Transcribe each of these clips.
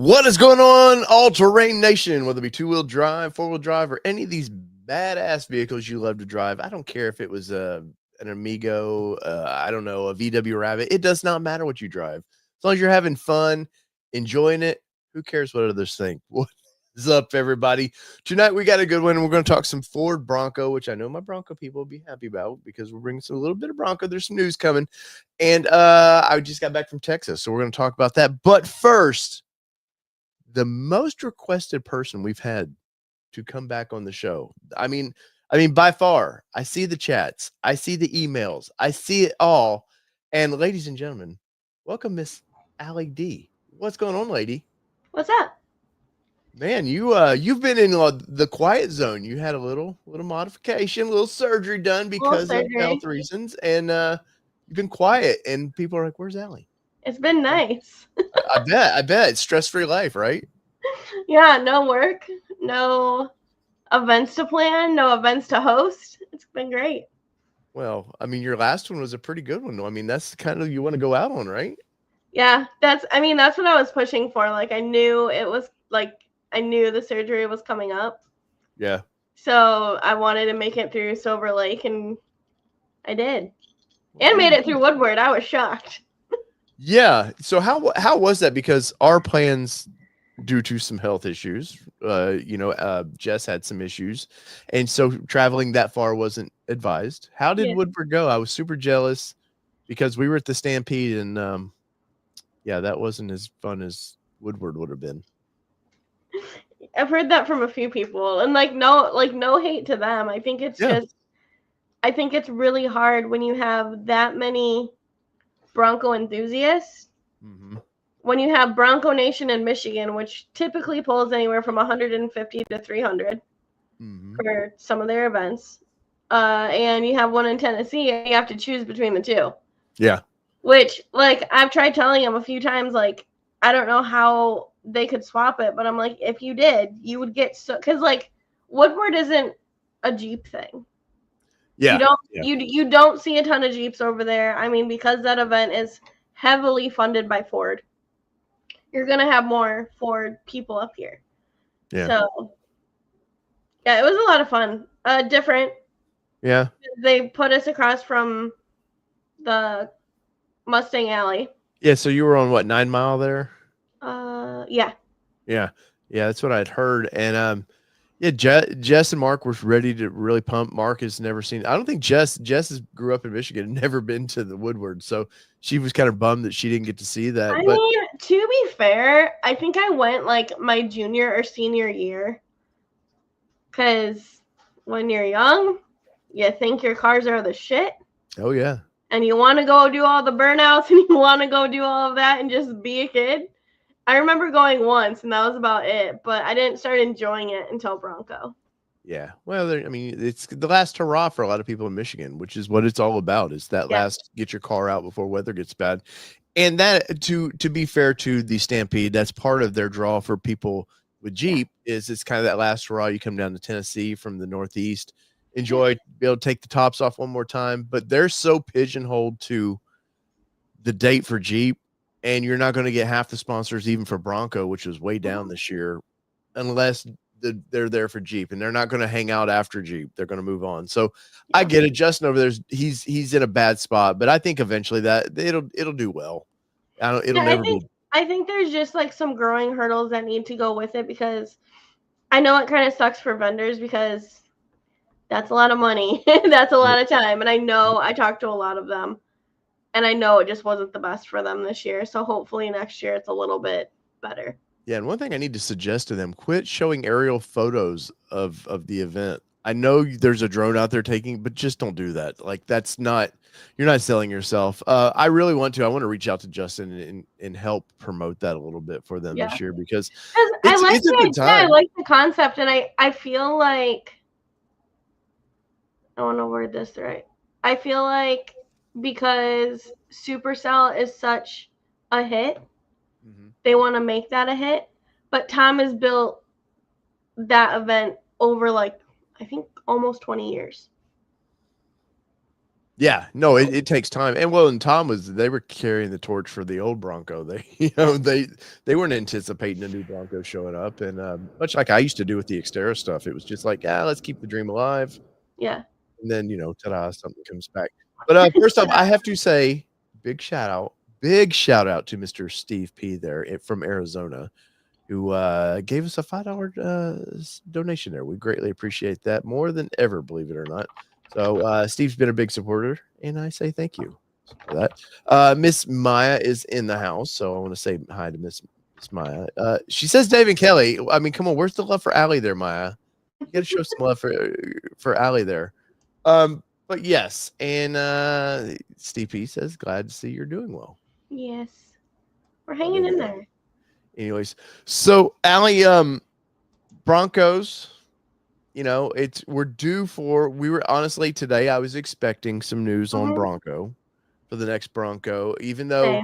What is going on, all-terrain nation? Whether it be two-wheel drive, four-wheel drive, or any of these badass vehicles you love to drive, I don't care if it was an Amigo, I don't know, a VW Rabbit. It does not matter what you drive. As long as you're having fun, enjoying it, who cares what others think? What is up, everybody? Tonight, we got a good one. We're going to talk some Ford Bronco, which I know my Bronco people will be happy about because we're bringing some a little bit of Bronco. There's some news coming. And I just got back from Texas, so we're going to talk about that. But first, the most requested person we've had to come back on the show. I mean, by far, I see the chats, I see the emails, I see it all. And ladies and gentlemen, welcome Miss Allie D. What's going on, lady? What's up? Man, you've been in the quiet zone. You had a little modification, a little surgery done because of health reasons, and you've been quiet. And people are like, "Where's Allie?" It's been nice. I bet it's stress-free life, right? Yeah, no work, no events to plan, no events to host. It's been great. Well, I mean, your last one was a pretty good one. I mean, that's kind of you want to go out on, right? Yeah, that's what I was pushing for. Like, I knew the surgery was coming up. Yeah. So I wanted to make it through Silver Lake, and I did. And made it through Woodward. I was shocked. Yeah. So how was that? Because our plans, due to some health issues, Jess had some issues, and so traveling that far wasn't advised. How did Woodward go? I was super jealous because we were at the Stampede, and that wasn't as fun as Woodward would have been. I've heard that from a few people, and no hate to them. I think it's I think it's really hard when you have that many Bronco enthusiasts. Mm-hmm. When you have Bronco Nation in Michigan, which typically pulls anywhere from 150 to 300 for some of their events, and you have one in Tennessee, and you have to choose between the two. Yeah. Which, I've tried telling them a few times, I don't know how they could swap it, but I'm like, if you did, you would get because Woodward isn't a Jeep thing. Yeah. You don't see a ton of Jeeps over there. I mean, because that event is heavily funded by Ford, you're gonna have more Ford people up here. Yeah. So yeah, it was a lot of fun. Different. Yeah. They put us across from the Mustang Alley. Yeah. So you were on what, 9 Mile there? Yeah. Yeah. Yeah. That's what I'd heard. And Jess and Mark were ready to really pump. Mark has never seen. I don't think Jess grew up in Michigan and never been to the Woodward, so she was kind of bummed that she didn't get to see that. I mean, to be fair, I think I went my junior or senior year, because when you're young, you think your cars are the shit. Oh yeah. And you want to go do all the burnouts, and you want to go do all of that and just be a kid. I remember going once, and that was about it. But I didn't start enjoying it until Bronco. Yeah. Well, it's the last hurrah for a lot of people in Michigan, which is what it's all about, is that last get your car out before weather gets bad. And that, to be fair to the Stampede, that's part of their draw for people with Jeep, is it's kind of that last hurrah. You come down to Tennessee from the Northeast, enjoy, be able to take the tops off one more time. But they're so pigeonholed to the date for Jeep, and you're not going to get half the sponsors even for Bronco, which was way down this year, unless they're there for Jeep, and they're not going to hang out after Jeep. They're going to move on. So I get it. Justin over there, he's in a bad spot, but I think eventually that it'll do well. I think there's just some growing hurdles that need to go with it, because I know it kind of sucks for vendors, because that's a lot of money. That's a lot of time. And I know I talked to a lot of them, and I know it just wasn't the best for them this year. So hopefully next year it's a little bit better. Yeah, and one thing I need to suggest to them, quit showing aerial photos of the event. I know there's a drone out there taking, but just don't do that. You're not selling yourself. I really want to. I want to reach out to Justin and help promote that a little bit for them this year, because it's a good time. I like the concept, and I feel like, I want to word this right. I feel like because Supercell is such a hit, they want to make that a hit. But Tom has built that event over I think almost 20 years. Yeah, no, it takes time. And well, and they were carrying the torch for the old Bronco. They, they weren't anticipating a new Bronco showing up. And much like I used to do with the Xterra stuff, it was just like, yeah, let's keep the dream alive. Yeah. And then, ta-da, something comes back. But first off, I have to say, big shout out to Mr. Steve P there from Arizona, who gave us a $5 donation there. We greatly appreciate that more than ever, believe it or not. So Steve's been a big supporter, and I say thank you for that. Miss Maya is in the house, so I want to say hi to Miss Maya. She says Dave and Kelly. I mean, come on, where's the love for Allie there, Maya? You got to show some love for Allie there. But yes, and Steve P says glad to see you're doing well. Yes, we're hanging in there. Anyways, so Allie, Broncos. We're due for. We were honestly today. I was expecting some news on Bronco for the next Bronco, even though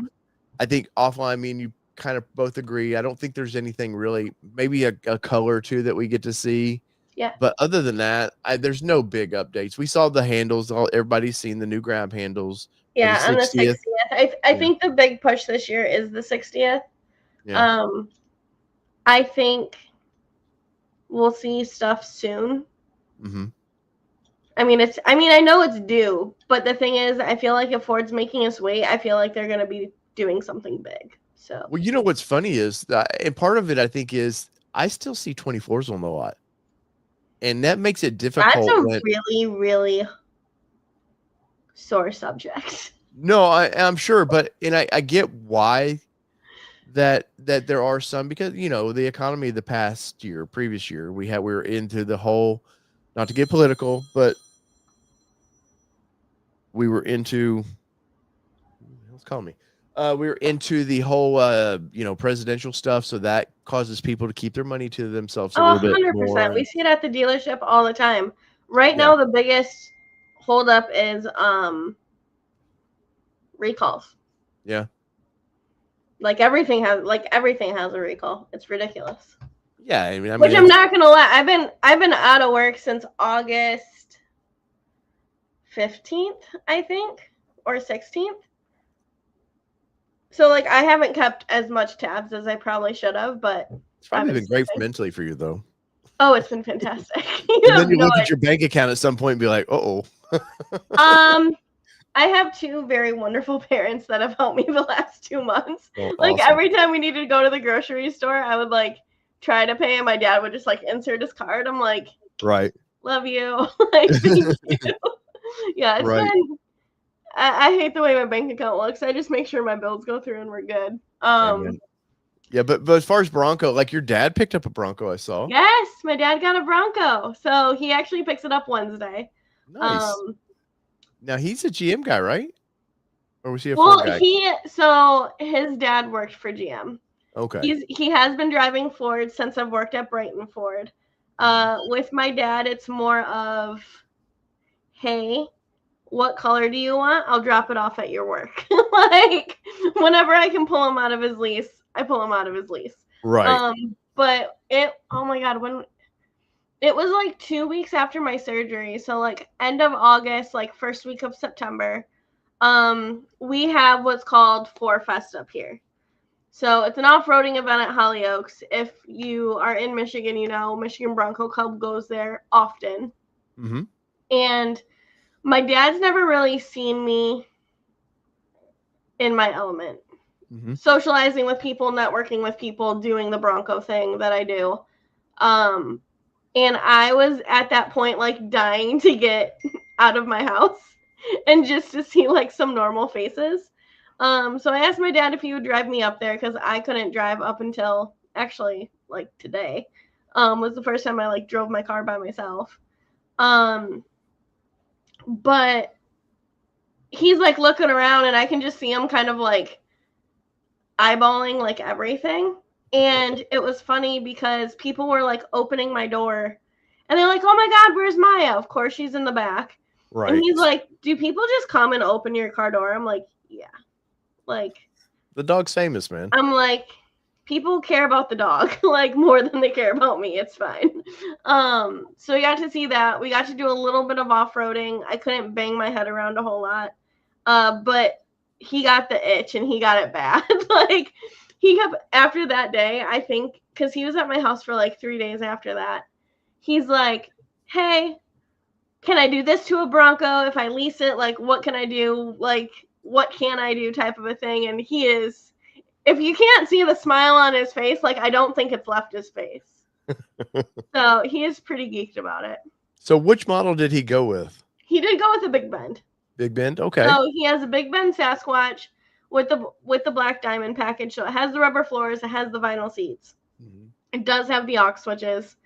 I think offline, me and you kind of both agree. I don't think there's anything really. Maybe a color or two that we get to see. Yeah. But other than that, there's no big updates. We saw the handles. Everybody's seen the new grab handles. Yeah, on the 60th. I think the big push this year is the 60th. Yeah. I think we'll see stuff soon. Mm-hmm. I know it's due, but the thing is, I feel like if Ford's making us wait, I feel like they're going to be doing something big. So. Well, what's funny is that, and part of it I think is I still see 24s on the lot. And that makes it difficult. That's a really, really sore subject. No, I'm sure, but I get why that there are some, because the economy the previous year we were into the whole, not to get political, but we were into we were into the whole presidential stuff, so that causes people to keep their money to themselves a little bit 100%. more. We see it at the dealership all the time. Right now, the biggest holdup is recalls. Yeah. Like everything has a recall. It's ridiculous. Yeah, I mean, which I'm not gonna lie. I've been out of work since August 15th, I think, or 16th. So I haven't kept as much tabs as I probably should have, but it's probably been great mentally for you, though. Oh, it's been fantastic. And then you look at your bank account at some point and be like, "Uh-oh." I have two very wonderful parents that have helped me the last 2 months. Oh, awesome. Every time we needed to go to the grocery store, I would try to pay, and my dad would just insert his card. I'm like, right, love you. Thank you. Yeah, it's been. I hate the way my bank account looks. I just make sure my bills go through and we're good. Yeah, but as far as Bronco, your dad picked up a Bronco, I saw. Yes, my dad got a Bronco, so he actually picks it up Wednesday. Nice. Now he's a GM guy, right? Or was he a Ford guy? So his dad worked for GM. Okay. He has been driving Ford since I've worked at Brighton Ford. With my dad, it's more of, hey, what color do you want? I'll drop it off at your work. Whenever I can pull him out of his lease, I pull him out of his lease. Right. But oh my God, when it was 2 weeks after my surgery, so end of August, first week of September, we have what's called 4Fest up here. So it's an off-roading event at Hollyoaks. If you are in Michigan, Michigan Bronco Club goes there often. Mm-hmm. And my dad's never really seen me in my element. Mm-hmm. Socializing with people, networking with people, doing the Bronco thing that I do. And I was at that point dying to get out of my house and just to see some normal faces. So I asked my dad if he would drive me up there because I couldn't drive up until actually today. Was the first time I drove my car by myself. But he's looking around and I can just see him kind of eyeballing everything. And it was funny because people were opening my door and they're oh my God, where's Maya? Of course she's in the back. Right. And he's do people just come and open your car door? I'm yeah. The dog's famous, man. I'm people care about the dog like more than they care about me. It's fine. So we got to see that. We got to do a little bit of off-roading. I couldn't bang my head around a whole lot. But he got the itch and he got it bad. Like he kept after that day, I think, because he was at my house for like 3 days after that. He's like, hey, can I do this to a Bronco if I lease it? Like, what can I do? Like, what can I do type of a thing? And he is, if you can't see the smile on his face, like, I don't think it's left his face. So he is pretty geeked about it. So which model did he go with? He did go with a Big Bend. Big Bend? Okay. So he has a Big Bend Sasquatch with the black diamond package. So it has the rubber floors, it has the vinyl seats. Mm-hmm. It does have the aux switches.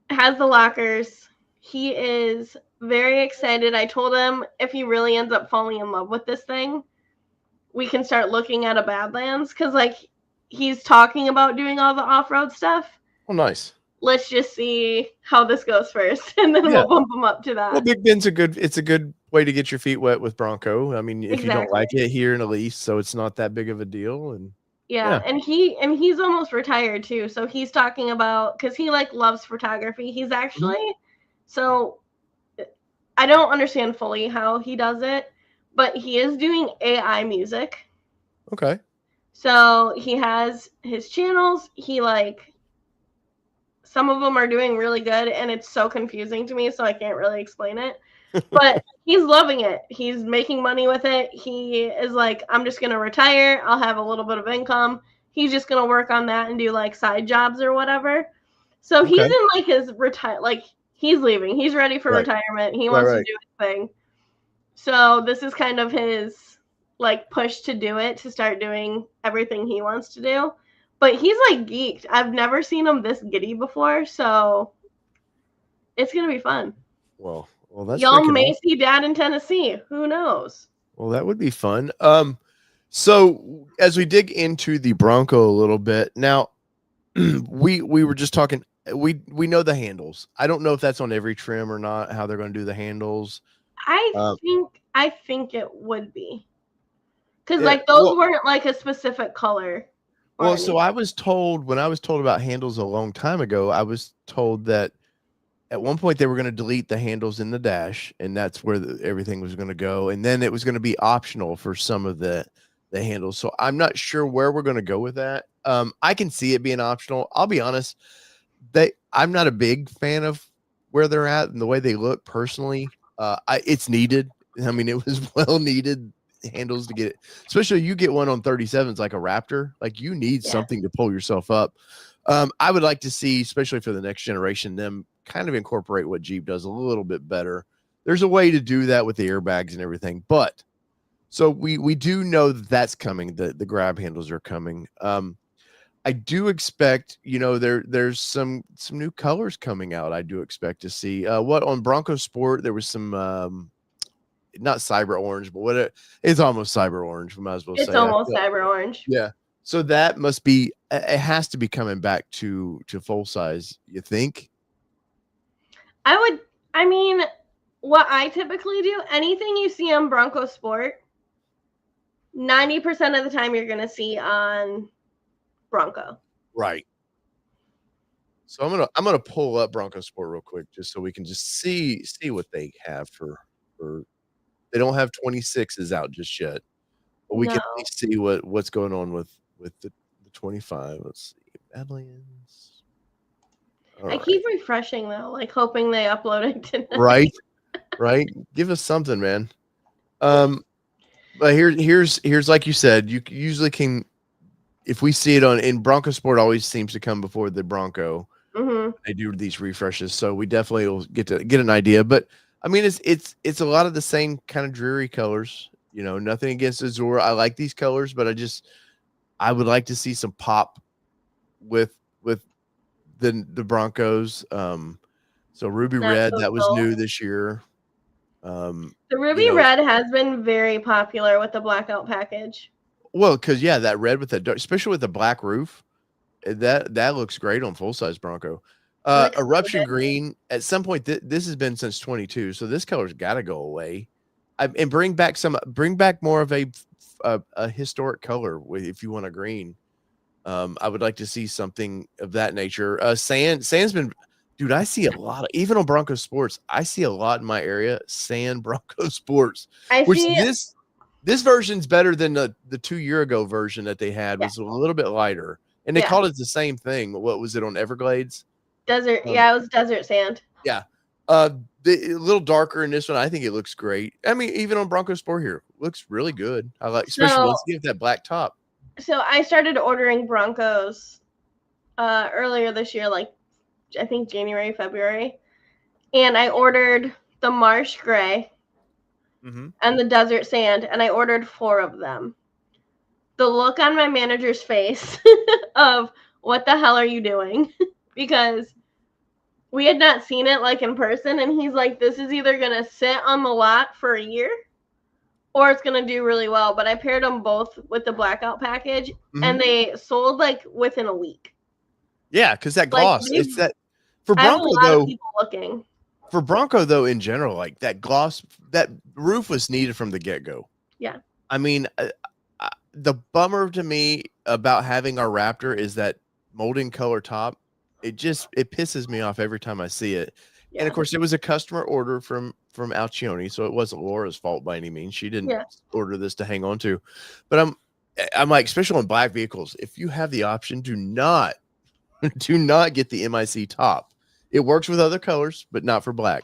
Has the lockers. He is very excited. I told him if he really ends up falling in love with this thing, we can start looking at a Badlands, because like he's talking about doing all the off-road stuff. Oh, nice. Let's just see how this goes first, and then we'll bump him up to that. Well, Big Bend's it's a good way to get your feet wet with Bronco. I mean, if you don't like it, here in a lease, so it's not that big of a deal. And yeah, and he's almost retired too, so he's talking about, because he like loves photography. He's actually so I don't understand fully how he does it, but he is doing AI music. Okay. So he has his channels. He like, some of them are doing really good, and it's so confusing to me, so I can't really explain it. But he's loving it. He's making money with it. He is like, I'm just going to retire. I'll have a little bit of income. He's just going to work on that and do like side jobs or whatever. So he's in like his like he's leaving. He's ready for retirement. He wants to do his thing. So this is kind of his like push to do it, to start doing everything he wants to do. But he's like geeked. I've never seen him this giddy before, so it's going to be fun. Well, that's y'all may see Dad in Tennessee. Who knows? Well, that would be fun. So as we dig into the Bronco a little bit now, we were just talking. We know the handles. I don't know if that's on every trim or not, how they're going to do the handles. I think it would be, because like those weren't like a specific color. Well, so I was told, when I was told about handles a long time ago, I was told that at one point they were going to delete the handles in the dash, and that's where everything was going to go. And then it was going to be optional for some of the handles. So I'm not sure where we're going to go with that. I can see it being optional. I'll be honest. I'm not a big fan of where they're at and the way they look personally. It's needed. I mean, it was well needed handles to get it, especially you get one on 37s like a Raptor, like you need something to pull yourself up. I would like to see, especially for the next generation, them kind of incorporate what Jeep does a little bit better. There's a way to do that with the airbags and everything, but so we do know that's coming. The grab handles are coming. I do expect, there's some new colors coming out. I do expect to see what on Bronco Sport. There was some not cyber orange, but it's almost cyber orange. We might as well say it's almost cyber orange. Yeah. So that must be, it has to be coming back to full size. You think? I mean, what I typically do, anything you see on Bronco Sport, 90% of the time you're going to see on Bronco. Right. So I'm gonna pull up Bronco Sport real quick just so we can just see what they have for they don't have 26s out just yet, but we can at least see what's going on with the 25. Let's see, Badlands. I keep refreshing though, like hoping they upload it tonight. Right. Give us something, man. But here's like you said, you usually can, if we see it in Bronco Sport, always seems to come before the Bronco. They do these refreshes, so we definitely will get an idea. But I mean, it's a lot of the same kind of dreary colors. Nothing against Azure. I like these colors, but I would like to see some pop with the Broncos. So Ruby Red, that was new this year. The Ruby Red has been very popular with the blackout package. Well, because that red with the, especially with the black roof, that looks great on full size Bronco. Eruption green. At some point, this has been since 22, so this color's got to go away. And bring back more of a a historic color if you want a green. I would like to see something of that nature. Sand's been, dude. I see a lot of, even on Bronco Sports. I see a lot in my area. Sand Bronco Sports, I which see. this version's better than the 2 year ago version that they had. Was a little bit lighter, and they called it the same thing. What was it on Everglades? Desert. Yeah, it was desert sand. Yeah. A little darker in this one. I think it looks great. I mean, even on Bronco Sport here, looks really good. I like, especially once you get that black top. So I started ordering Broncos earlier this year, like I think January, February, and I ordered the marsh gray and the desert sand, and I ordered 4 of them. The look on my manager's face of what the hell are you doing? Because we had not seen it like in person, and he's like, this is either gonna sit on the lot for a year or it's gonna do really well. But I paired them both with the blackout package, and they sold like within a week. Yeah, because that gloss, like, it's that for Bronco, I have a lot though. Of people looking. For Bronco though, in general, like that gloss, that roof was needed from the get go. Yeah. I mean, the bummer to me about having our Raptor is that molten color top. It pisses me off every time I see it. Yeah. And of course, it was a customer order from Alcione, so it wasn't Laura's fault by any means. She didn't order this to hang on to. But I'm like, especially on black vehicles, if you have the option, do not get the MIC top. It works with other colors, but not for black.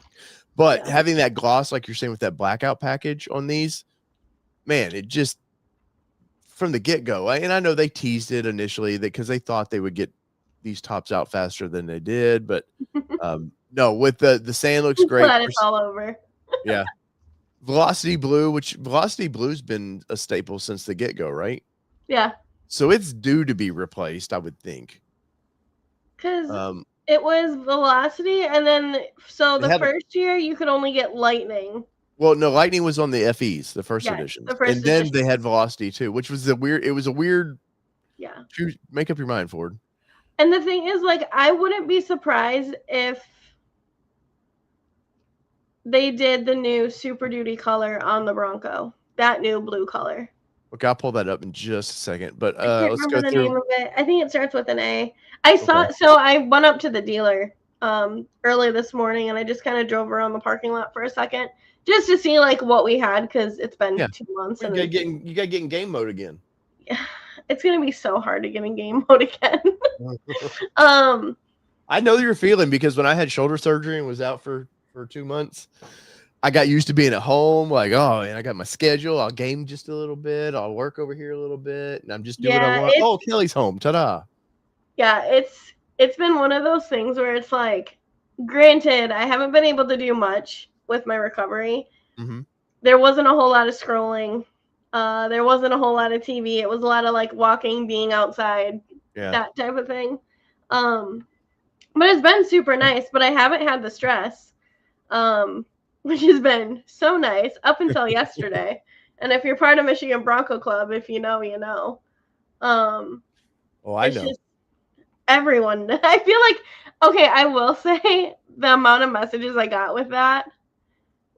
But having that gloss, like you're saying, with that blackout package on these, man, it just from the get-go. And I know they teased it initially because they thought they would get these tops out faster than they did, but no, with the sand looks great. Glad it's all over. Yeah. Velocity Blue's been a staple since the get-go, right? Yeah. So it's due to be replaced, I would think. Because it was Velocity, and then so the first year you could only get Lightning. Well, no, Lightning was on the FEs, the first edition. And then they had Velocity too, which was it was a weird. Yeah. Make up your mind, Ford. And the thing is, like, I wouldn't be surprised if they did the new Super Duty color on the Bronco, that new blue color. Okay, I'll pull that up in just a second. But let's go through the name of it. I think it starts with an A. I saw so I went up to the dealer early this morning, and I just kind of drove around the parking lot for a second just to see like what we had, because it's been 2 months. You got to get in game mode again. Yeah, it's gonna be so hard to get in game mode again. I know you're feeling, because when I had shoulder surgery and was out for 2 months, I got used to being at home. Like, oh, and I got my schedule. I'll game just a little bit. I'll work over here a little bit, and I'm just doing what I want. Oh, Kelly's home. Ta-da. Yeah, it's been one of those things where it's like, granted, I haven't been able to do much with my recovery. There wasn't a whole lot of scrolling. There wasn't a whole lot of TV. It was a lot of like walking, being outside, that type of thing. But it's been super nice, but I haven't had the stress, which has been so nice up until yesterday. And if you're part of Michigan Bronco Club, if you know, you know. I know. Everyone, I feel like, okay, I will say the amount of messages I got with that,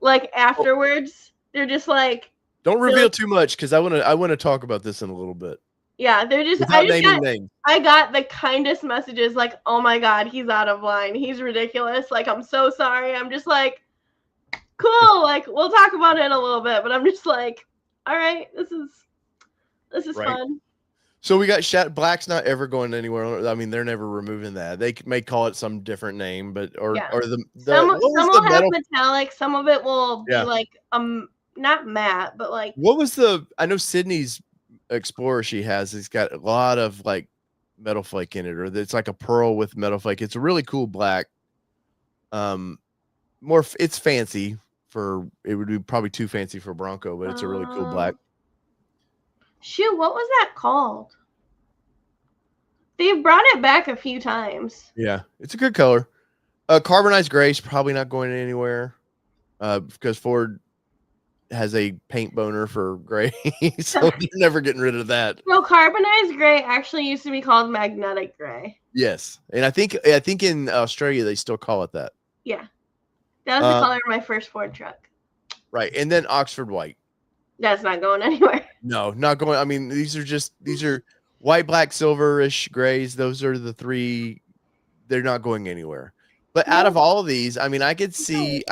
like afterwards, they're just like, don't reveal too much, because I want to talk about this in a little bit. Yeah, they're just, I got the kindest messages, like, oh my God, he's out of line. He's ridiculous. Like, I'm so sorry. I'm just like, cool. Like, we'll talk about it in a little bit, but I'm just like, all right, this is fun. So we got Black's not ever going anywhere. I mean, they're never removing that. They may call it some different name, but some will have metallic. Some of it will be like not matte, but like, what was I know Sydney's Explorer she has. It's got a lot of like metal flake in it, or it's like a pearl with metal flake. It's a really cool black. It's fancy it would be probably too fancy for Bronco, but it's a really cool black. Shoot, what was that called? They've brought it back a few times. Yeah, it's a good color. Carbonized gray is probably not going anywhere because Ford has a paint boner for gray, so you're never getting rid of that. No, carbonized gray actually used to be called magnetic gray. Yes, and I think in Australia they still call it that. Yeah, that was the color of my first Ford truck. Right, and then Oxford white. That's not going anywhere. No, not going. I mean, these are white, black, silverish grays. Those are the three. They're not going anywhere. But out of No, all of these, I mean, no. I could see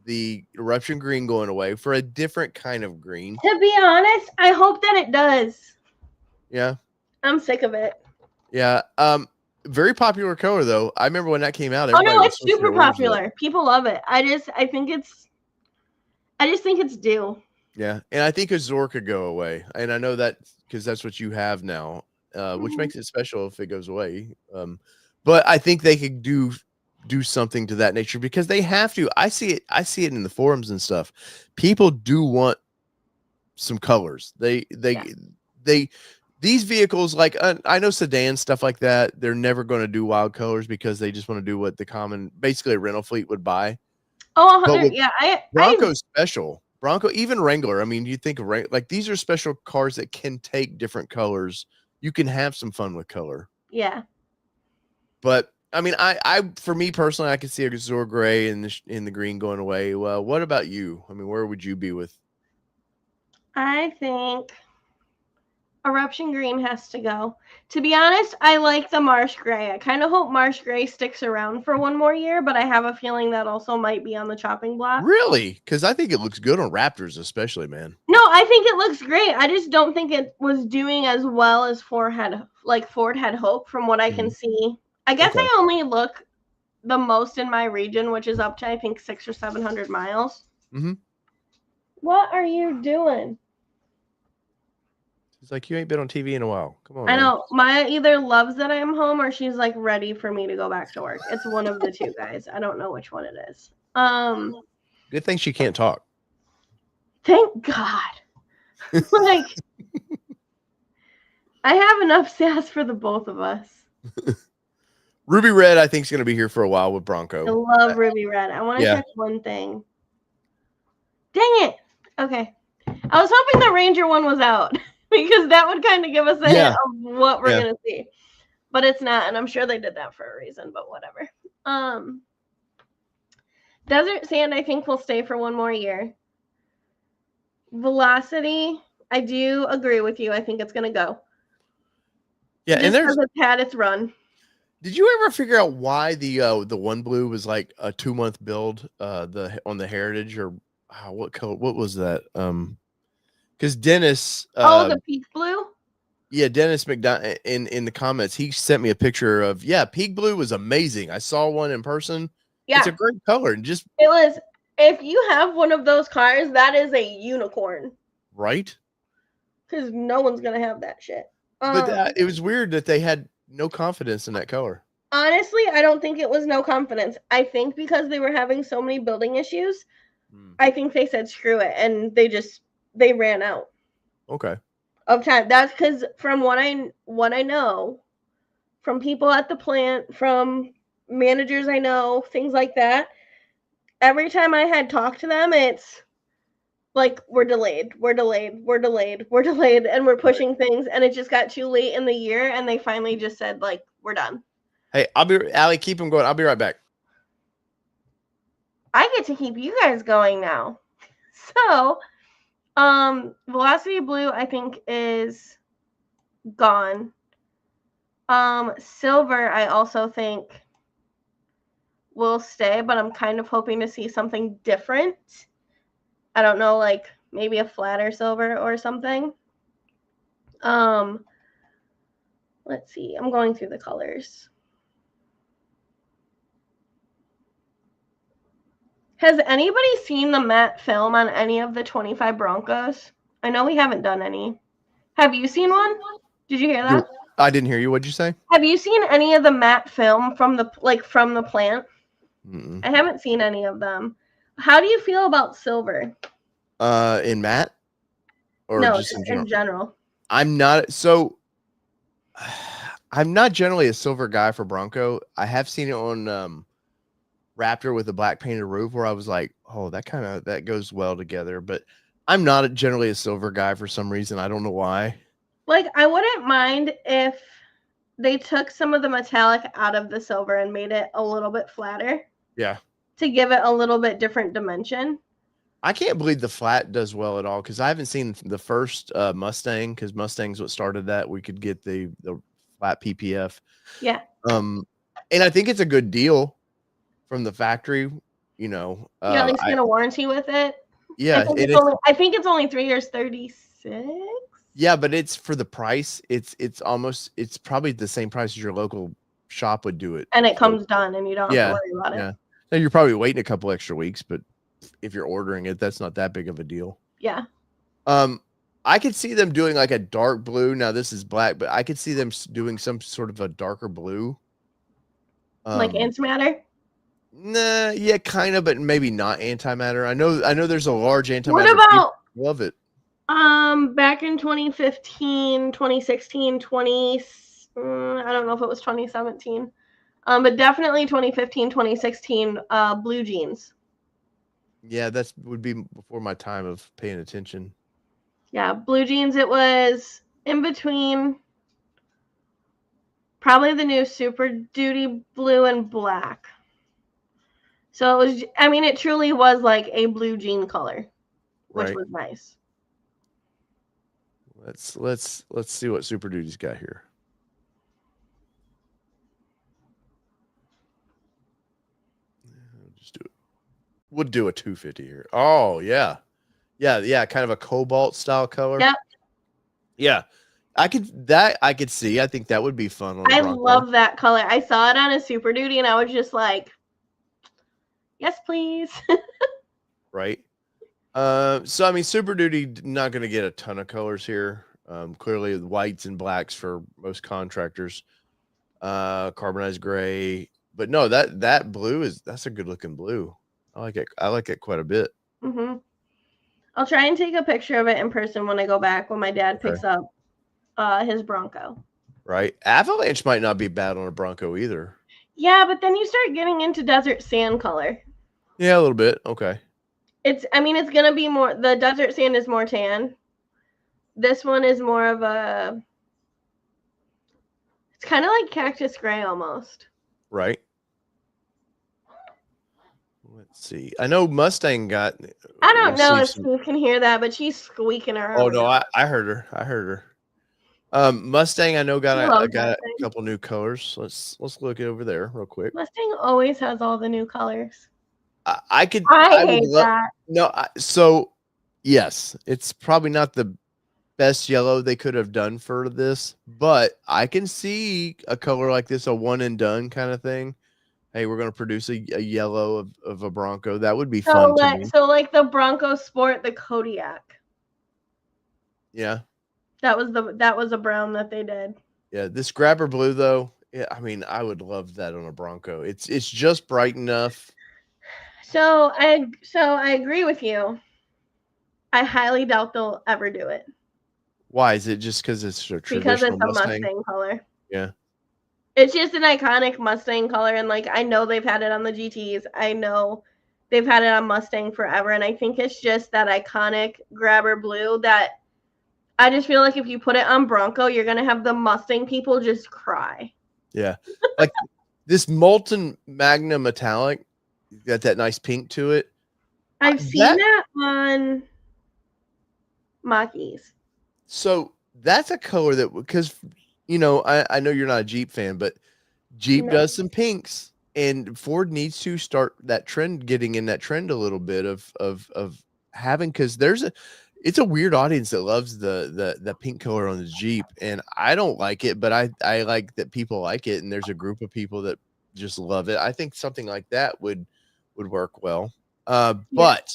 the eruption green going away for a different kind of green. To be honest, I hope that it does. Yeah. I'm sick of it. Yeah. Very popular color though. I remember when that came out, Oh everybody no, was it's switching their super orders with it. popular. People love it. I just think it's due. Yeah, and I think Azor could go away, and I know that because that's what you have now, which Mhm. makes it special if it goes away. But I think they could do something to that nature because they have to. I see it. I see it in the forums and stuff. People do want some colors. Yeah. They these vehicles like I know sedans stuff like that. They're never going to do wild colors because they just want to do what the common basically a rental fleet would buy. Oh, But 100. with Yeah, I Bronco's special. Bronco, even Wrangler. I mean, you think of like these are special cars that can take different colors. You can have some fun with color. yeah. But I mean, for me personally, I could see a Azure gray and in the green going away. Well, what about you? I mean, where would you be with? I think Eruption Green has to go. To be honest, I like the Marsh Gray. I kind of hope Marsh Gray sticks around for one more year, but I have a feeling that also might be on the chopping block. Really? Because I think it looks good on Raptors, especially, man. No, I think it looks great. I just don't think it was doing as well as Ford had hoped from what I can Mhm. see. I guess Okay. I only look the most in my region, which is up to I think 600 or 700 miles. Mm-hmm. What are you doing? It's like you ain't been on TV in a while. Come on, I man. know Maya either loves that I'm home or she's like ready for me to go back to work. It's one of the two, guys. I don't know which one it is. Good thing she can't talk. Thank God. Like I have enough sass for the both of us. Ruby Red, I think, is going to be here for a while with I Bronco. love Ruby Red. I want to Yeah. check one thing. Dang it. Okay. I was hoping the Ranger one was out because that would kind of give us a hint of what we're gonna see. But it's not, and I'm sure they did that for a reason, but whatever. Desert Sand, I think, will stay for one more year. Velocity, I do agree with you. I think it's gonna go. Yeah, just and there's because it's had its run. Did you ever figure out why the one blue was like a 2-month build the on the Heritage or what color what was that? Because Dennis The Peak Blue? yeah, Dennis McDonald in the comments, he sent me a picture of Peak Blue was amazing. I saw one in person. Yeah. It's a great color and just it was if you have one of those cars, that is a unicorn. Right? Because no one's gonna have that shit. But it was weird that they had no confidence in that color. Honestly, I don't think it was no confidence. I think because they were having so many building issues, I think they said screw it and they ran out. Okay. Of time. That's because from what I know, from people at the plant, from managers I know, things like that. Every time I had talked to them, it's like we're delayed, and we're pushing things, and it just got too late in the year, and they finally just said like we're done. Hey, Allie, keep them going. I'll be right back. I get to keep you guys going now. So, Velocity Blue, I think, is gone. Silver, I also think will stay, but I'm kind of hoping to see something different. I don't know, like maybe a flatter silver or something. Let's see. I'm going through the colors. Has anybody seen the matte film on any of the 25 Broncos? I know we haven't done any. Have you seen one? Did you hear that? I didn't hear you. What'd you say? Have you seen any of the matte film from the plant? Mm-mm. I haven't seen any of them. How do you feel about silver? In matte? Or No, just in general. I'm not generally a silver guy for Bronco. I have seen it on Raptor with a black painted roof where I was like, oh, that goes well together. But I'm not generally a silver guy for some reason. I don't know why. Like, I wouldn't mind if they took some of the metallic out of the silver and made it a little bit flatter. Yeah. To give it a little bit different dimension. I can't believe the flat does well at all because I haven't seen the first Mustang because Mustang's what started that. We could get the flat PPF. Yeah. Um, and I think it's a good deal from the factory. You know, You at least I get a warranty with it. yeah, and it's I think it's only 3 years, 36. yeah, but it's for the price. It's probably the same price as your local shop would do it. And it So comes done, and you don't have to yeah, worry about it. yeah. Now you're probably waiting a couple extra weeks, but if you're ordering it, that's not that big of a deal. Yeah. I could see them doing like a dark blue. Now this is black, but I could see them doing some sort of a darker blue. Like antimatter? Nah, yeah, kind of, but maybe not antimatter. I know there's a large antimatter. What about love it. Back in 2015, 2016, I don't know if it was 2017. But definitely 2015, 2016, blue jeans. Yeah, that would be before my time of paying attention. Yeah, blue jeans. It was in between probably the new Super Duty blue and black. So it was, I mean, it truly was like a blue jean color, which was nice. Let's see what Super Duty's got here. Just do it. We'll do a 250 here. Oh yeah. Yeah, kind of a cobalt style color. Yep. Yeah. I could see. I think that would be fun on a Bronco. Love that color. I saw it on a Super Duty and I was just like, yes, please. Right. So I mean, Super Duty not going to get a ton of colors here. Clearly whites and blacks for most contractors. Carbonized gray, but no, that blue that's a good looking blue. I like it. I like it quite a bit. Mm-hmm. I'll try and take a picture of it in person when I go back when my dad picks up his Bronco. Right. Avalanche might not be bad on a Bronco either. Yeah, but then you start getting into desert sand color. Yeah, a little bit. Okay. It's going to be more, the desert sand is more tan. This one is more of a, it's kind of like cactus gray almost. Right. Let's see. I know Mustang got. I don't know if you can hear that, but she's squeaking around. Oh no, I heard her. Mustang, I know got a couple new colors. Let's look over there real quick. Mustang always has all the new colors. I hate that. No, so yes, it's probably not the best yellow they could have done for this, but I can see a color like this, a one and done kind of thing. Hey, we're going to produce a yellow of a Bronco. That would be fun to me. So like the Bronco Sport, the Kodiak. Yeah. That was a brown that they did. Yeah, this grabber blue though, yeah, I mean, I would love that on a Bronco. It's just bright enough. So I agree with you. I highly doubt they'll ever do it. Why? Is it just because it's a traditional Mustang color? Yeah. It's just an iconic Mustang color, and like I know they've had it on the GTs. I know they've had it on Mustang forever, and I think it's just that iconic grabber blue that I just feel like if you put it on Bronco, you're gonna have the Mustang people just cry. Yeah, like this molten Magna metallic, got that nice pink to it. I've seen that on Mach-E's. So that's a color that, because you know, I know you're not a Jeep fan, but Jeep does some pinks, and Ford needs to start that trend, getting in that trend a little bit of having, because it's a weird audience that loves the pink color on the Jeep, and I don't like it, but I like that people like it, and there's a group of people that just love it. I think something like that would work well. But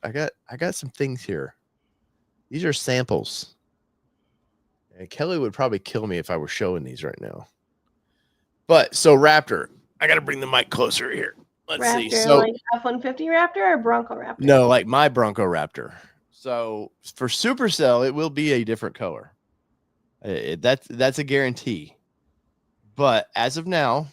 I got some things here. These are samples. And Kelly would probably kill me if I were showing these right now. But so Raptor, I got to bring the mic closer here. Let's see. So like F-150 Raptor or Bronco Raptor? No, like my Bronco Raptor. So for Supercell, it will be a different color. That's a guarantee. But as of now,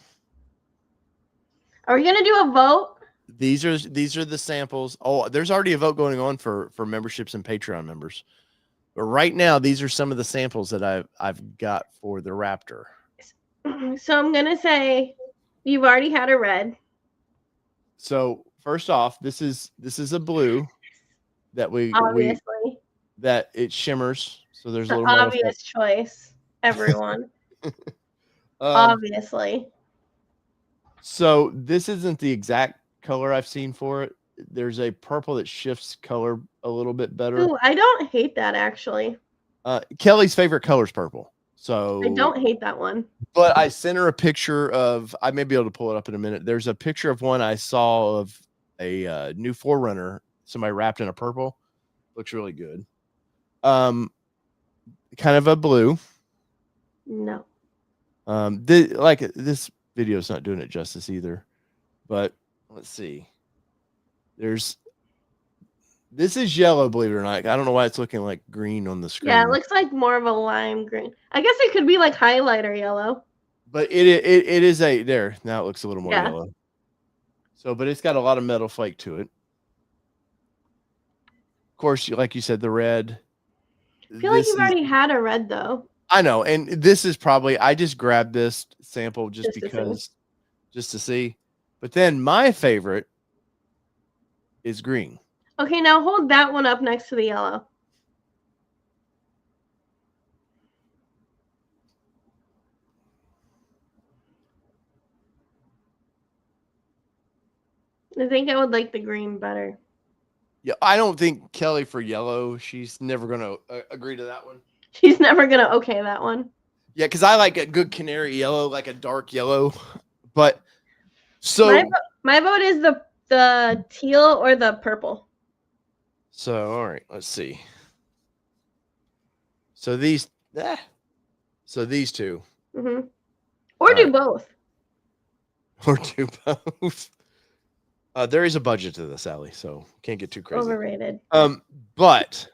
are we gonna do a vote? These are the samples. Oh, there's already a vote going on for memberships and Patreon members. But right now, these are some of the samples that I've got for the Raptor. So I'm gonna say you've already had a red. So first off, this is a blue that Obviously. that it shimmers, so there's It's a an little metal flake. obvious choice, everyone. Um, Obviously. so this isn't the exact color I've seen for it. There's a purple that shifts color a little bit better. Ooh, I don't hate that actually. Kelly's favorite color is purple. I So, don't hate that one. but I sent her a picture of. I may be able to pull it up in a minute. There's a picture of one I saw of a new 4Runner. Somebody wrapped in a purple. Looks really good. Kind of a blue. No. This video is not doing it justice either. But let's see. This is yellow, believe it or not. I don't know why it's looking like green on the screen. Yeah, it looks like more of a lime green. I guess it could be like highlighter yellow. But it is there. Now it looks a little more yellow. So, but it's got a lot of metal flake to it. Of course, like you said, the red. I feel like you've already had a red though. I know, and this is probably I just grabbed this sample just to see. But then my favorite is green. Okay, now hold that one up next to the yellow. I think I would like the green better. Yeah, I don't think Kelly for yellow. She's never going to agree to that one. She's never going to okay that one. Yeah, because I like a good canary yellow, like a dark yellow. But so my vote is the teal or the purple. So all right, let's see. So these two. Mm-hmm. Or do both. Or do both. There is a budget to this, Allie, so can't get too crazy. Overrated. But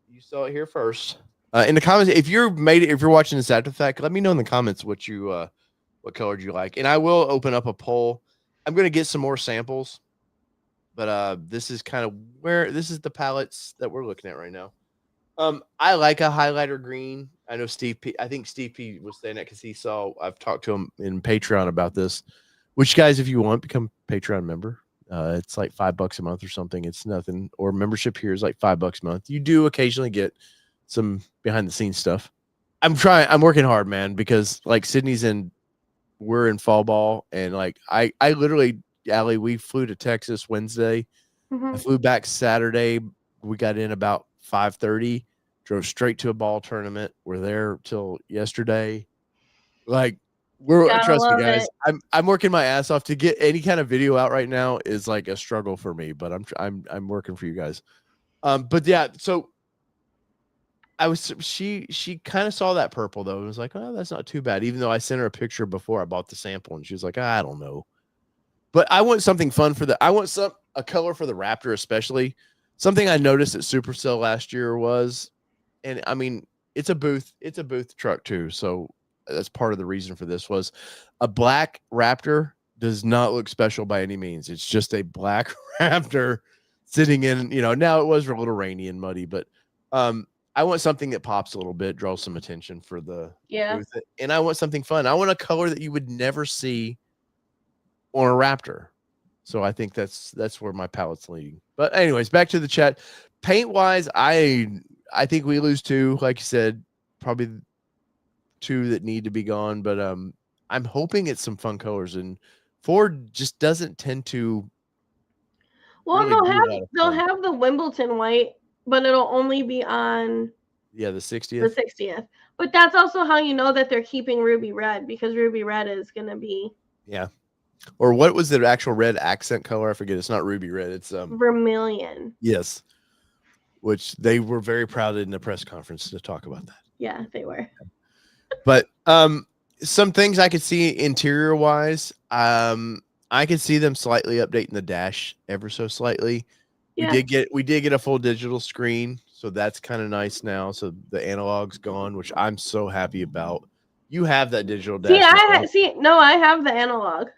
you saw it here first. In the comments, if you're watching this after the fact, let me know in the comments what color you like, and I will open up a poll. I'm gonna get some more samples, but this is kind of this is the palettes that we're looking at right now. I like a highlighter green. I know Steve P. I think Steve P. was saying that because I've talked to him in Patreon about this. Which guys, if you want, become Patreon member. It's like $5 a month or something. It's nothing. Or membership here is like $5 a month. You do occasionally get some behind the scenes stuff. I'm working hard, man, because like we're in fall ball, and like I literally, Allie, we flew to Texas Wednesday. Mm-hmm. I flew back Saturday. We got in about 5:30, drove straight to a ball tournament. We're there till yesterday. Like, trust me, guys. I'm working my ass off. To get any kind of video out right now is like a struggle for me, but I'm working for you guys. But yeah, so she kind of saw that purple though and was like, oh, that's not too bad. Even though I sent her a picture before I bought the sample, and she was like, I don't know. But I want something fun I want a color for the Raptor, especially. Something I noticed at Supercell last year was, and I mean, it's a booth truck too, so that's part of the reason for this was a black Raptor does not look special by any means. It's just a black Raptor sitting in, now it was a little rainy and muddy, but I want something that pops a little bit, draws some attention for the booth, and I want something fun. I want a color that you would never see on a Raptor. So I think that's where my palette's leading. But anyways, back to the chat. Paint wise, I think we lose two, like you said, probably two that need to be gone. But I'm hoping it's some fun colors, and Ford just doesn't tend to. Well, they'll have the Wimbledon white, but it'll only be on the 60th. The 60th. But that's also how you know that they're keeping Ruby Red, because Ruby Red is gonna be Or what was the actual red accent color? I forget. It's not ruby red. It's vermilion. Yes, which they were very proud in the press conference to talk about that. Yeah, they were. But some things I could see interior wise, I could see them slightly updating the dash ever so slightly. Yeah. We did get a full digital screen, so that's kind of nice now. So the analog's gone, which I'm so happy about. You have that digital dash. I have the analog.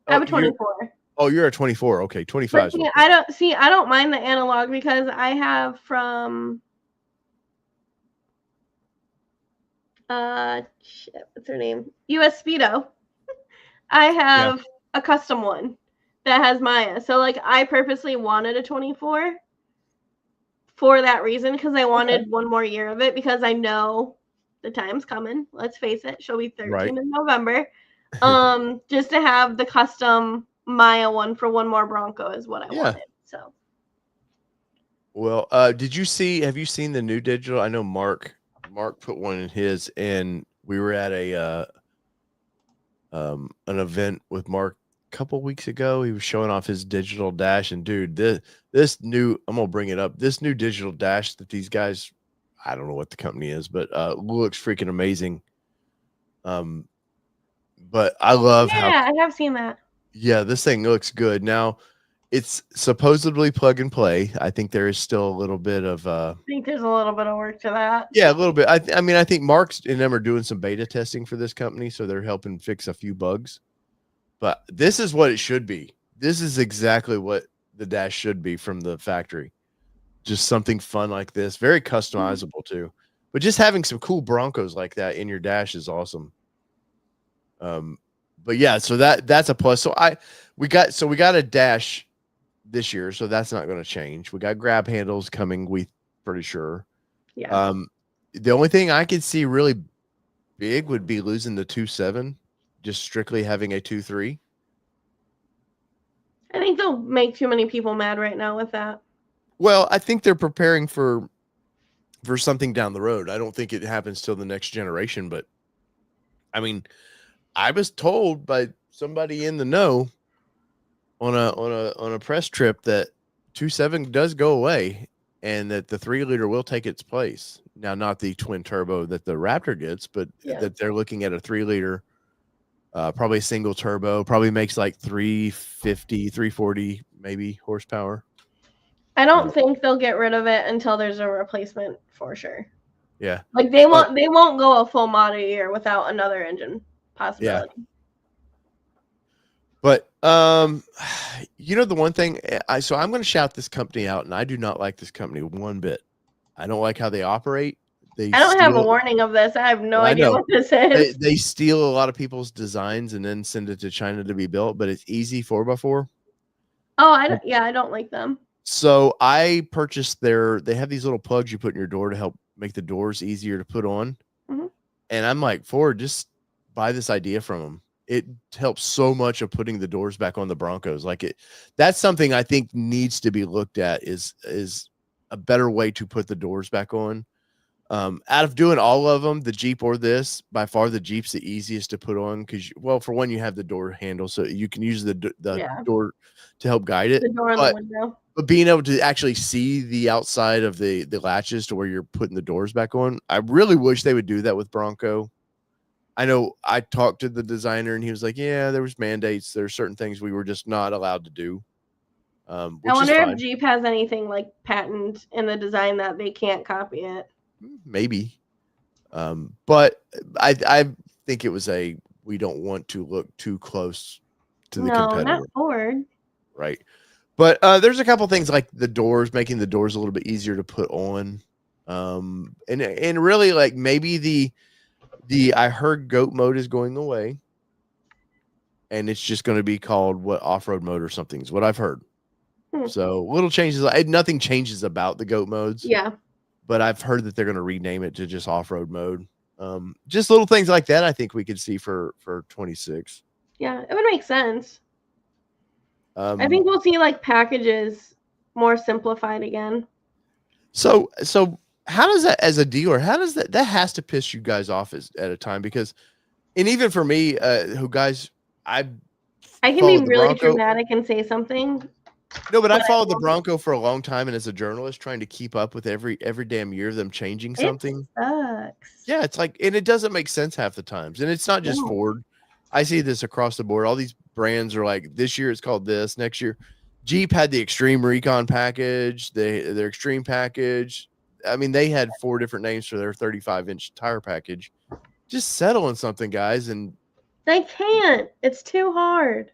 I have a 24. You're a 24. Okay, 25. I don't mind the analog because I have from what's her name? US Speedo. I have a custom one. that has Maya. So like I purposely wanted a 24 for that reason, because I wanted one more year of it, because I know the time's coming. Let's face it, she'll be 13 in November. Just to have the custom Maya one for one more Bronco is what I wanted. So. Well, have you seen the new digital? I know Mark put one in his, and we were at an event with Mark a couple weeks ago. He was showing off his digital dash, and dude, this new, I'm gonna bring it up. This new digital dash that these guys, I don't know what the company is, but looks freaking amazing. But I love how I have seen that. Yeah, this thing looks good. Now, it's supposedly plug and play. I think there is still a little bit of I think there's a little bit of work to that. Yeah, a little bit. I mean, I think Mark's and them are doing some beta testing for this company, so they're helping fix a few bugs. But this is what it should be. This is exactly what the dash should be from the factory. Just something fun like this, very customizable too. But just having some cool Broncos like that in your dash is awesome. But yeah, so that's a plus. So we got a dash this year, so that's not going to change. We got grab handles coming, we pretty sure. Yeah. The only thing I could see really big would be losing the 2.7, just strictly having a 2.3. I think they'll make too many people mad right now with that. Well, I think they're preparing for something down the road. I don't think it happens till the next generation, but I mean, I was told by somebody in the know on a press trip that 2.7 does go away, and that the 3-liter will take its place. Now, not the twin turbo that the Raptor gets, but that they're looking at a 3-liter, probably single turbo, probably makes like 350, 340 maybe horsepower. I don't think they'll get rid of it until there's a replacement for sure. Yeah. Like they won't go a full model year without another engine possibility. Yeah. But you know, the one thing I'm going to shout this company out, and I do not like this company one bit. I don't like how they operate. I don't have a warning of this. I have no idea what this is. They steal a lot of people's designs and then send it to China to be built, but it's easy 4x4. Oh, I don't like them. So I purchased they have these little plugs you put in your door to help make the doors easier to put on. Mm-hmm. And I'm like, Ford, just buy this idea from them. It helps so much of putting the doors back on the Broncos. That's something I think needs to be looked at is a better way to put the doors back on. Out of doing all of them, the Jeep or this, by far the Jeep's the easiest to put on because, well, for one, you have the door handle, so you can use the door to help guide it. The door and the window. But being able to actually see the outside of the latches to where you're putting the doors back on, I really wish they would do that with Bronco. I know I talked to the designer and he was like, yeah, there was mandates. There are certain things we were just not allowed to do. I wonder if Jeep has anything like patent in the design that they can't copy it. Maybe. But I think it was we don't want to look too close to the competitor. No, not Ford. Right. But there's a couple things like the doors, making the doors a little bit easier to put on. And really like maybe I heard goat mode is going away. And it's just going to be called off-road mode or something is what I've heard. So little changes. Nothing changes about the goat modes. Yeah. But I've heard that they're going to rename it to just off-road mode. Just little things like that I think we could see for 26. Yeah, it would make sense. I think we'll see like packages more simplified again. So how does that, as a dealer, that has to piss you guys off at a time? Because, and even for me, I can be really dramatic and say something. No, but I followed the Bronco for a long time, and as a journalist, trying to keep up with every damn year them changing something. It sucks. Yeah, it's like, and it doesn't make sense half the times, and it's not just Ford. I see this across the board. All these brands are like, this year it's called this. Next year, Jeep had the Extreme Recon package, their Extreme package. I mean, they had 4 different names for their 35-inch tire package. Just settle on something, guys, and they can't. It's too hard.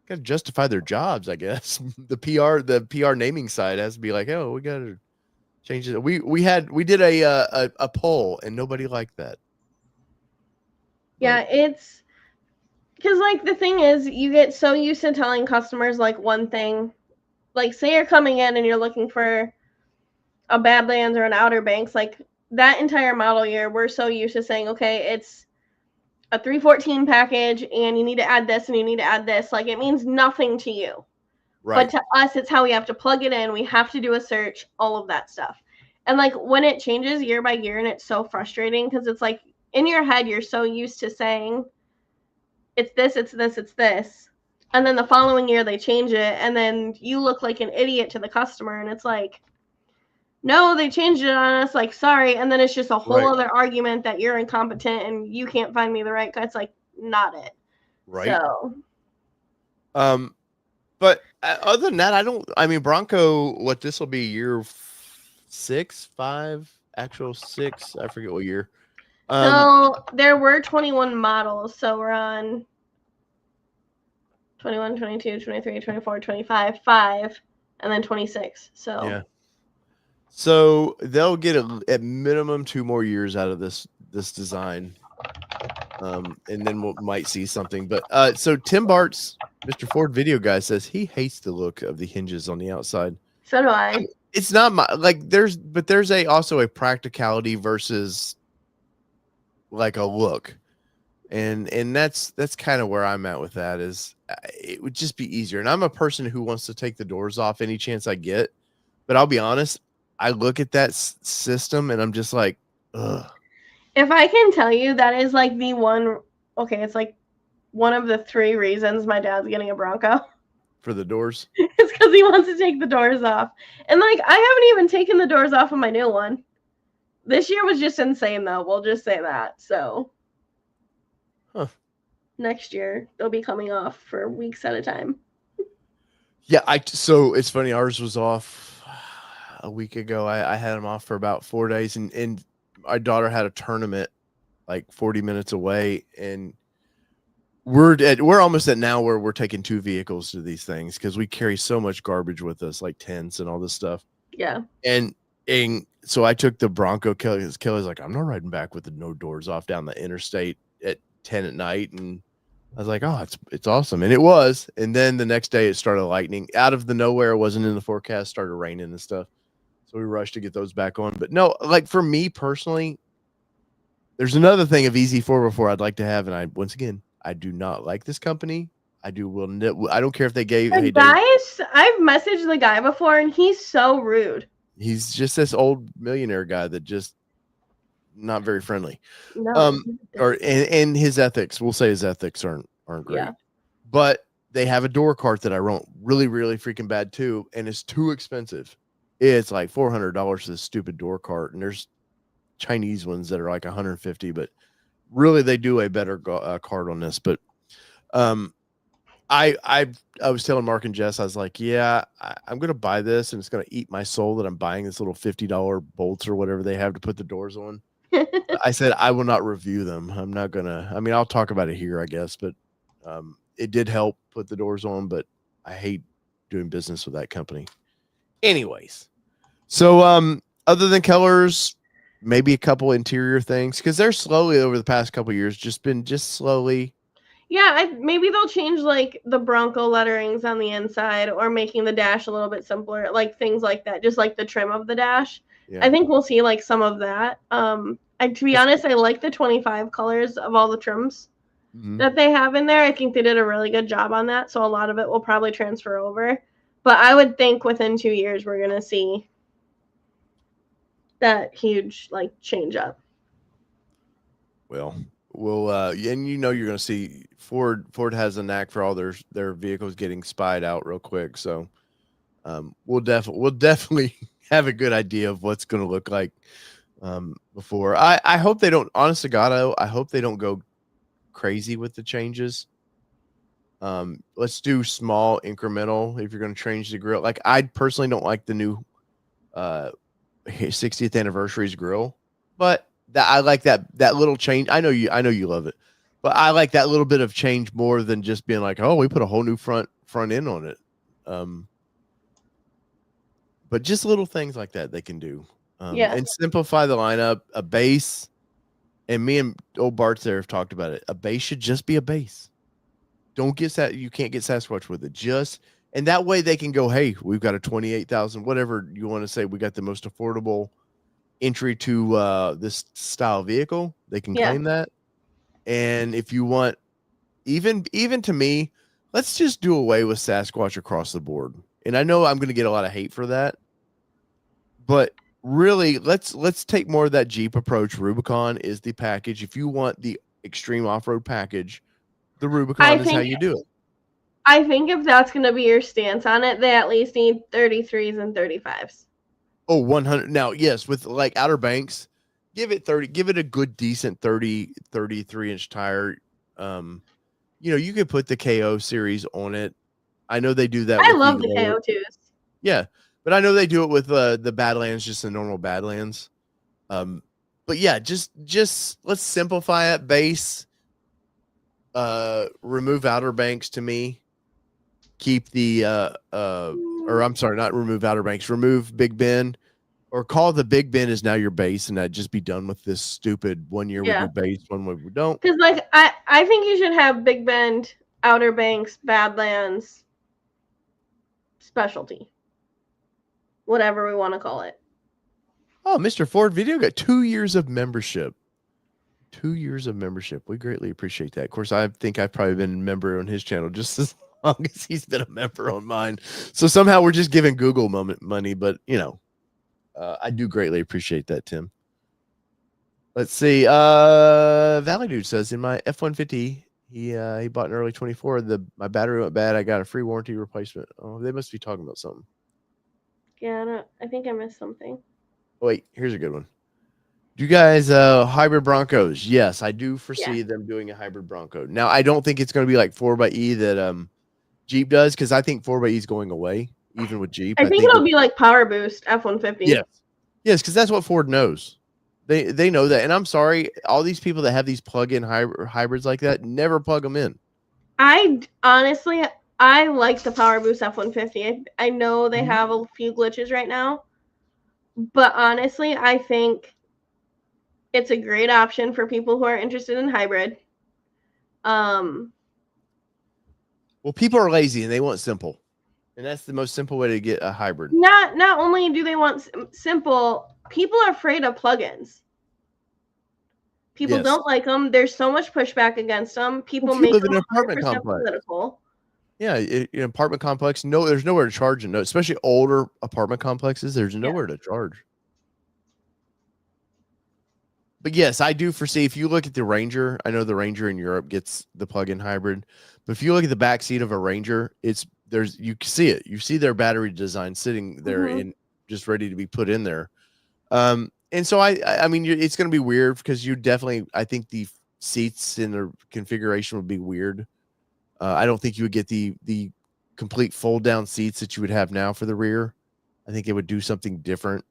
Got to justify their jobs, I guess. The PR naming side has to be like, oh, we got to change it. We did a poll and nobody liked that. Yeah, Because, like, the thing is, you get so used to telling customers, like, one thing. Like, say you're coming in and you're looking for a Badlands or an Outer Banks, like, that entire model year, we're so used to saying, okay, it's a 314 package, and you need to add this, and you need to add this. Like, it means nothing to you. But Right. to us, it's how we have to plug it in. We have to do a search, all of that stuff. And, like, when it changes year by year, and it's so frustrating, because it's like, in your head, you're so used to saying, it's this, it's this, it's this. And then the following year they change it, and then you look like an idiot to the customer, and it's like, no, they changed it on us, like, sorry. And then it's just a whole Right. other argument that you're incompetent and you can't find me the right guy. It's like, not it. Right. So But other than that, I mean, Bronco, what this will be year 6, 5, actual 6, I forget what year. so there were 21 models, so we're on 21, 22, 23, 24, 25, 5, and then 26. So Yeah. So they'll get at minimum 2 more years out of this design. And then we might see something. But so Tim Bart's Mr. Ford video guy says he hates the look of the hinges on the outside. so do I. It's not my like there's also a practicality versus like a look. And that's kind of where I'm at with that is it would just be easier. And I'm a person who wants to take the doors off any chance I get. But I'll be honest, I look at that system and I'm just like, ugh. If I can tell you, that is like the one, okay, it's like one of the 3 reasons my dad's getting a Bronco. For the doors. It's because he wants to take the doors off. And, like, I haven't even taken the doors off of my new one. This year was just insane, though. We'll just say that. So next year, they'll be coming off for weeks at a time. Yeah, so it's funny. Ours was off a week ago. I had them off for about 4 days, and my daughter had a tournament like 40 minutes away, and we're almost at now where we're taking 2 vehicles to these things because we carry so much garbage with us, like tents and all this stuff. Yeah. And so I took the Bronco. Kelly's like, I'm not riding back with the no doors off down the interstate at 10 at night, and I was like, oh, it's awesome. And it was. And then the next day it started lightning out of the nowhere. It wasn't in the forecast, started raining and stuff. So we rushed to get those back on. But no, like for me personally, there's another thing of EZ4 before I'd like to have. And once again, I do not like this company. I don't care if they gave. The guys, I've messaged the guy before and he's so rude. He's just this old millionaire guy that just not very friendly. No. And his ethics, we'll say his ethics aren't great. Yeah. But they have a door cart that I want really, really freaking bad too, and it's too expensive. It's like $400 for this stupid door cart, and there's Chinese ones that are like $150, but really they do a better cart on this. But I was telling Mark and Jess, I was like, yeah, I'm gonna buy this, and it's gonna eat my soul that I'm buying this little $50 bolts or whatever they have to put the doors on. I said I will not review them. I'm not gonna. I mean, I'll talk about it here, I guess, but it did help put the doors on. But I hate doing business with that company. Anyways, so other than colors, maybe a couple interior things because they're slowly over the past couple of years just slowly. Yeah, maybe they'll change like the Bronco letterings on the inside or making the dash a little bit simpler, like things like that, just like the trim of the dash. Yeah. I think we'll see like some of that. To be honest, I like the 25 colors of all the trims that they have in there. I think they did a really good job on that, so a lot of it will probably transfer over. But I would think within 2 years we're gonna see that huge like change up. Well, and you know you're going to see Ford has a knack for all their vehicles getting spied out real quick, so we'll definitely have a good idea of what's going to look like before. I hope they don't, honest to God, I hope they don't go crazy with the changes. Let's do small incremental if you're going to change the grill. Like I personally don't like the new 60th anniversary's grill, but I like that little change. I know you love it, but I like that little bit of change more than just being like, oh, we put a whole new front end on it. But just little things like that they can do. And simplify the lineup. A base, and me and old Bart's there have talked about it. A base should just be a base. Don't get that. You can't get Sasquatch with it. And that way they can go, hey, we've got a 28,000, whatever you want to say. We got the most affordable entry to this style vehicle. They can claim that. And if you want, even to me, let's just do away with Sasquatch across the board. And I know I'm going to get a lot of hate for that, but really, let's take more of that Jeep approach. Rubicon is the package. If you want the extreme off-road package, the Rubicon is how you do it. I think if that's going to be your stance on it, they at least need 33s and 35s. Oh, 100. Now, yes, with like Outer Banks, give it a good, decent 33-inch tire. You could put the KO series on it. I know they do that. I love the KO2s. Yeah, but I know they do it with the Badlands, just the normal Badlands. But yeah, just let's simplify it. Base, remove Outer Banks to me. Keep the or I'm sorry, not remove Outer Banks. Remove Big Bend, or call the Big Bend is now your base, and just be done with this stupid 1 year we do base, 1 year we don't. Because like I think you should have Big Bend, Outer Banks, Badlands, specialty, whatever we want to call it. Oh, Mr. Ford Video got 2 years of membership. 2 years of membership. We greatly appreciate that. Of course, I think I've probably been a member on his channel just as long as he's been a member on mine. So somehow we're just giving Google money, but I do greatly appreciate that, Tim. Let's see. Valley Dude says in my F-150, he bought an early 24. My battery went bad. I got a free warranty replacement. Oh, they must be talking about something. Yeah, I think I missed something. Oh, wait, here's a good one. Do you guys hybrid Broncos? Yes, I do foresee them doing a hybrid Bronco. Now, I don't think it's going to be like 4xe that Jeep does, because I think 4xe is going away, even with Jeep. I think it'll be like Power Boost F-150. Yes, because that's what Ford knows. They know that. And I'm sorry, all these people that have these plug-in hybrids like that, never plug them in. I honestly like the Power Boost F-150. I know they have a few glitches right now, but honestly, I think it's a great option for people who are interested in hybrid. Well, people are lazy and they want simple, and that's the most simple way to get a hybrid. Not only do they want simple, people are afraid of plugins. People don't like them. There's so much pushback against them. People make live them in an apartment complex. Political. Yeah, in an apartment complex, there's nowhere to charge. No, especially older apartment complexes, there's nowhere to charge. But yes, I do foresee, if you look at the Ranger, I know the Ranger in Europe gets the plug-in hybrid, but if you look at the back seat of a Ranger, you can see it. You see their battery design sitting there and just ready to be put in there. And so I mean, it's going to be weird, because I think the seats in the configuration would be weird. I don't think you would get the complete fold down seats that you would have now for the rear. I think it would do something different.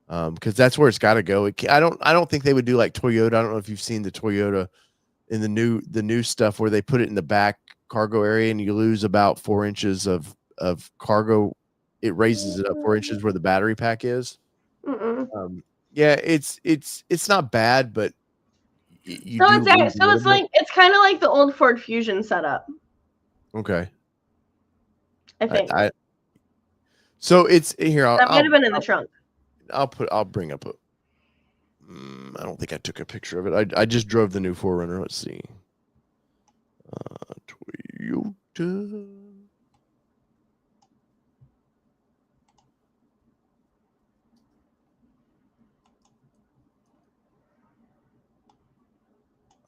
Because that's where it's got to go. I don't think they would do like Toyota. I don't know if you've seen the Toyota in the new stuff where they put it in the back cargo area and you lose about 4 inches of cargo. It raises it up 4 inches where the battery pack is. Yeah, it's not bad, but it's kind of like the old Ford Fusion setup. Okay. I think. So it's here. That might have been in the trunk. I'll bring up I don't think I took a picture of it. I just drove the new 4Runner. Let's see. Toyota.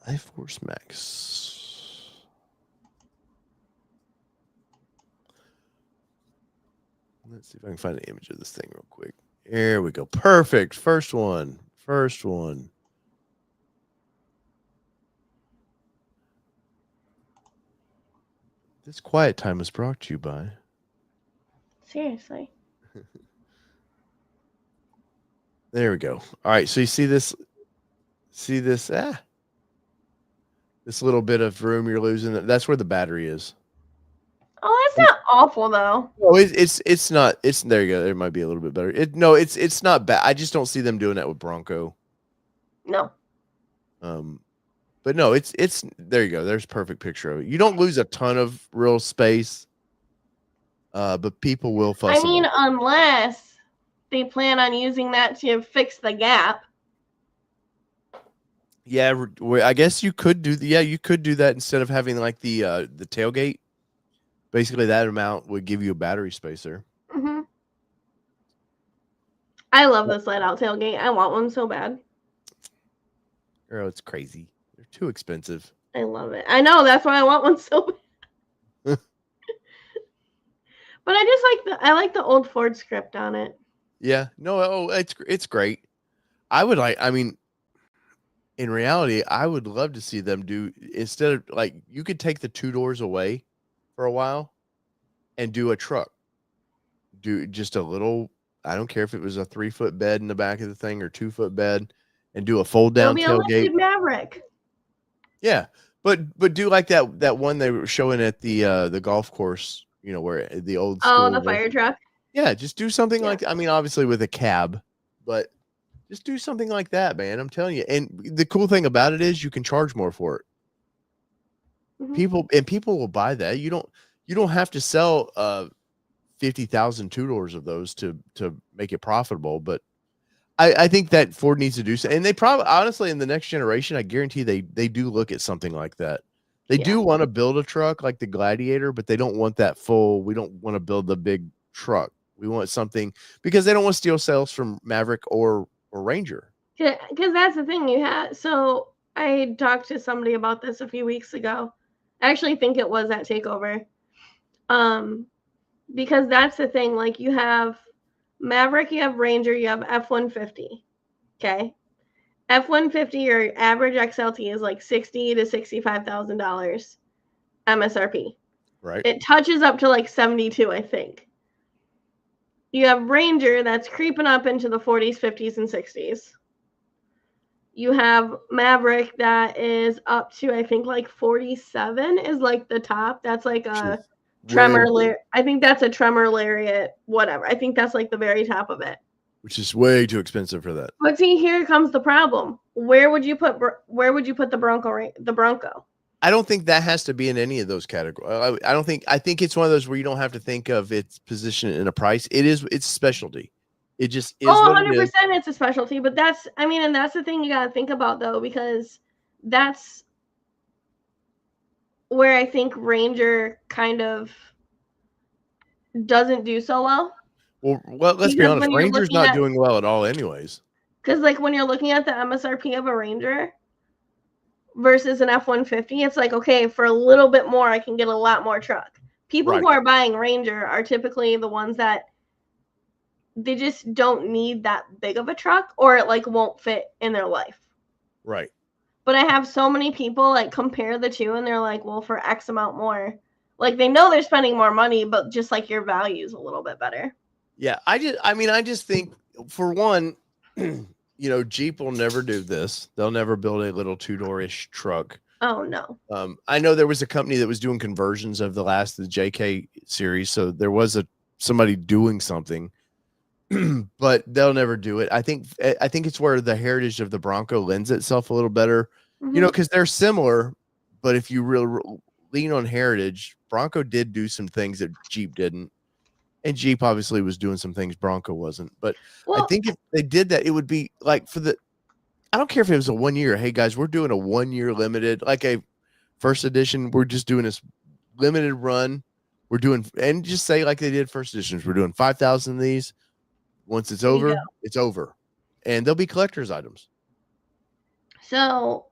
iForce Max. Let's see if I can find an image of this thing real quick. Here we go. Perfect. First one. This quiet time was brought to you by. Seriously. There we go. All right. So you see this? This little bit of room you're losing. That's where the battery is. Oh, that's not awful though. No, it's not. It's there. You go. It might be a little bit better. It's not bad. I just don't see them doing that with Bronco. No. But no, it's there you go. There's a perfect picture of it. You don't lose a ton of real space, but people will I fuss mean, about it. unless they plan on using that to fix the gap. Yeah, I guess you could do. Yeah, you could do that instead of having like the tailgate. Basically, that amount would give you a battery space there. Mm-hmm. I love the slide out tailgate. I want one so bad. Girl, it's crazy. They're too expensive. I love it. I know, that's why I want one so bad. But I just like the old Ford script on it. Yeah, no, it's great. I mean, in reality, I would love to see them do instead of like you could take the two doors away for a while and do a truck. Do just a little. I don't care if it was a 3-foot bed in the back of the thing or 2-foot bed, and do a fold It'll down be a tailgate. lifted Maverick. Yeah, but do like that one they were showing at the golf course. You know where the old Oh, school. the fire truck. Yeah, just do something Yeah. like I mean, obviously with a cab, but just do something like that, man. I'm telling you. And the cool thing about it is you can charge more for it. Mm-hmm. People will buy that. You don't have to sell 50,000 two-doors of those to make it profitable, but I think that Ford needs to do so. And they probably honestly in the next generation, I guarantee they do look at something like that. They do want to build a truck like the Gladiator, but they don't want that full. We don't want to build the big truck. We want something because they don't want to steal sales from Maverick or Ranger. Because that's the thing you had. So I talked to somebody about this a few weeks ago. I actually think it was at Takeover. Because that's the thing. Like you have Maverick, you have Ranger, you have F-150. Okay. F-150, your average XLT is like $60,000 to $65,000 MSRP. Right. It touches up to like 72, I think. You have Ranger that's creeping up into the 40s, 50s, and 60s. You have Maverick that is up to I think like 47 is like the top. That's like a Tremor. I think that's a Tremor Lariat, whatever. I think that's like the very top of it. Which is way too expensive for that. But see, here comes the problem. Where would you put the Bronco? The Bronco. I don't think that has to be in any of those categories. I don't think. I think it's one of those where you don't have to think of its position in a price. It's specialty. It just is. 100% it's a specialty. But that's and that's the thing you got to think about though, because that's where I think Ranger kind of doesn't do so well. Well, let's be honest. Ranger's not doing well at all, anyways. Because like when you're looking at the MSRP of a Ranger versus an F-150, it's like, okay, for a little bit more, I can get a lot more truck. People who are buying Ranger are typically the ones that they just don't need that big of a truck, or it like won't fit in their life. Right. But I have so many people like compare the two, and they're like, well, for X amount more, like they know they're spending more money, but just like your value's a little bit better. Yeah, I just think for one, Jeep will never do this. They'll never build a little two-door-ish truck. Oh no. I know there was a company that was doing conversions of the JK series, so there was somebody doing something, but they'll never do it. I think it's where the heritage of the Bronco lends itself a little better, because they're similar, but if you really lean on heritage, Bronco did do some things that Jeep didn't. And Jeep obviously was doing some things Bronco wasn't. But I think if they did that, it would be like I don't care if it was a 1 year. Hey, guys, we're doing a 1 year limited, like a first edition. We're just doing this limited run. We're doing, and just say like they did first editions. We're doing 5,000 of these. Once it's over, it's over. And they'll be collector's items. So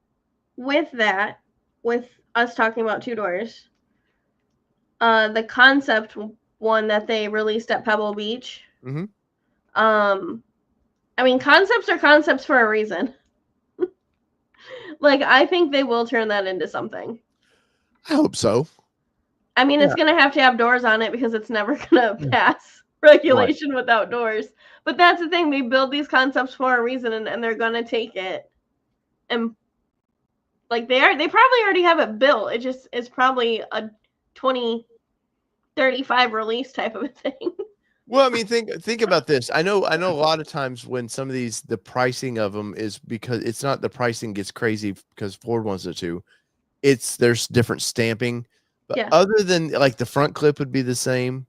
with that, with us talking about two doors, the concept one that they released at Pebble Beach. Concepts are concepts for a reason. Like, I think they will turn that into something. I hope so. It's going to have doors on it because it's never going to pass regulation without doors. But that's the thing. They build these concepts for a reason, and they're going to take it. And, like, they probably already have it built. It's probably a 2035 release type of a thing. Well, I mean, think about this. I know a lot of times when some of these the pricing of them is because it's not the pricing gets crazy because Ford wants it to. It's there's different stamping, but Yeah. other than like the front clip would be the same,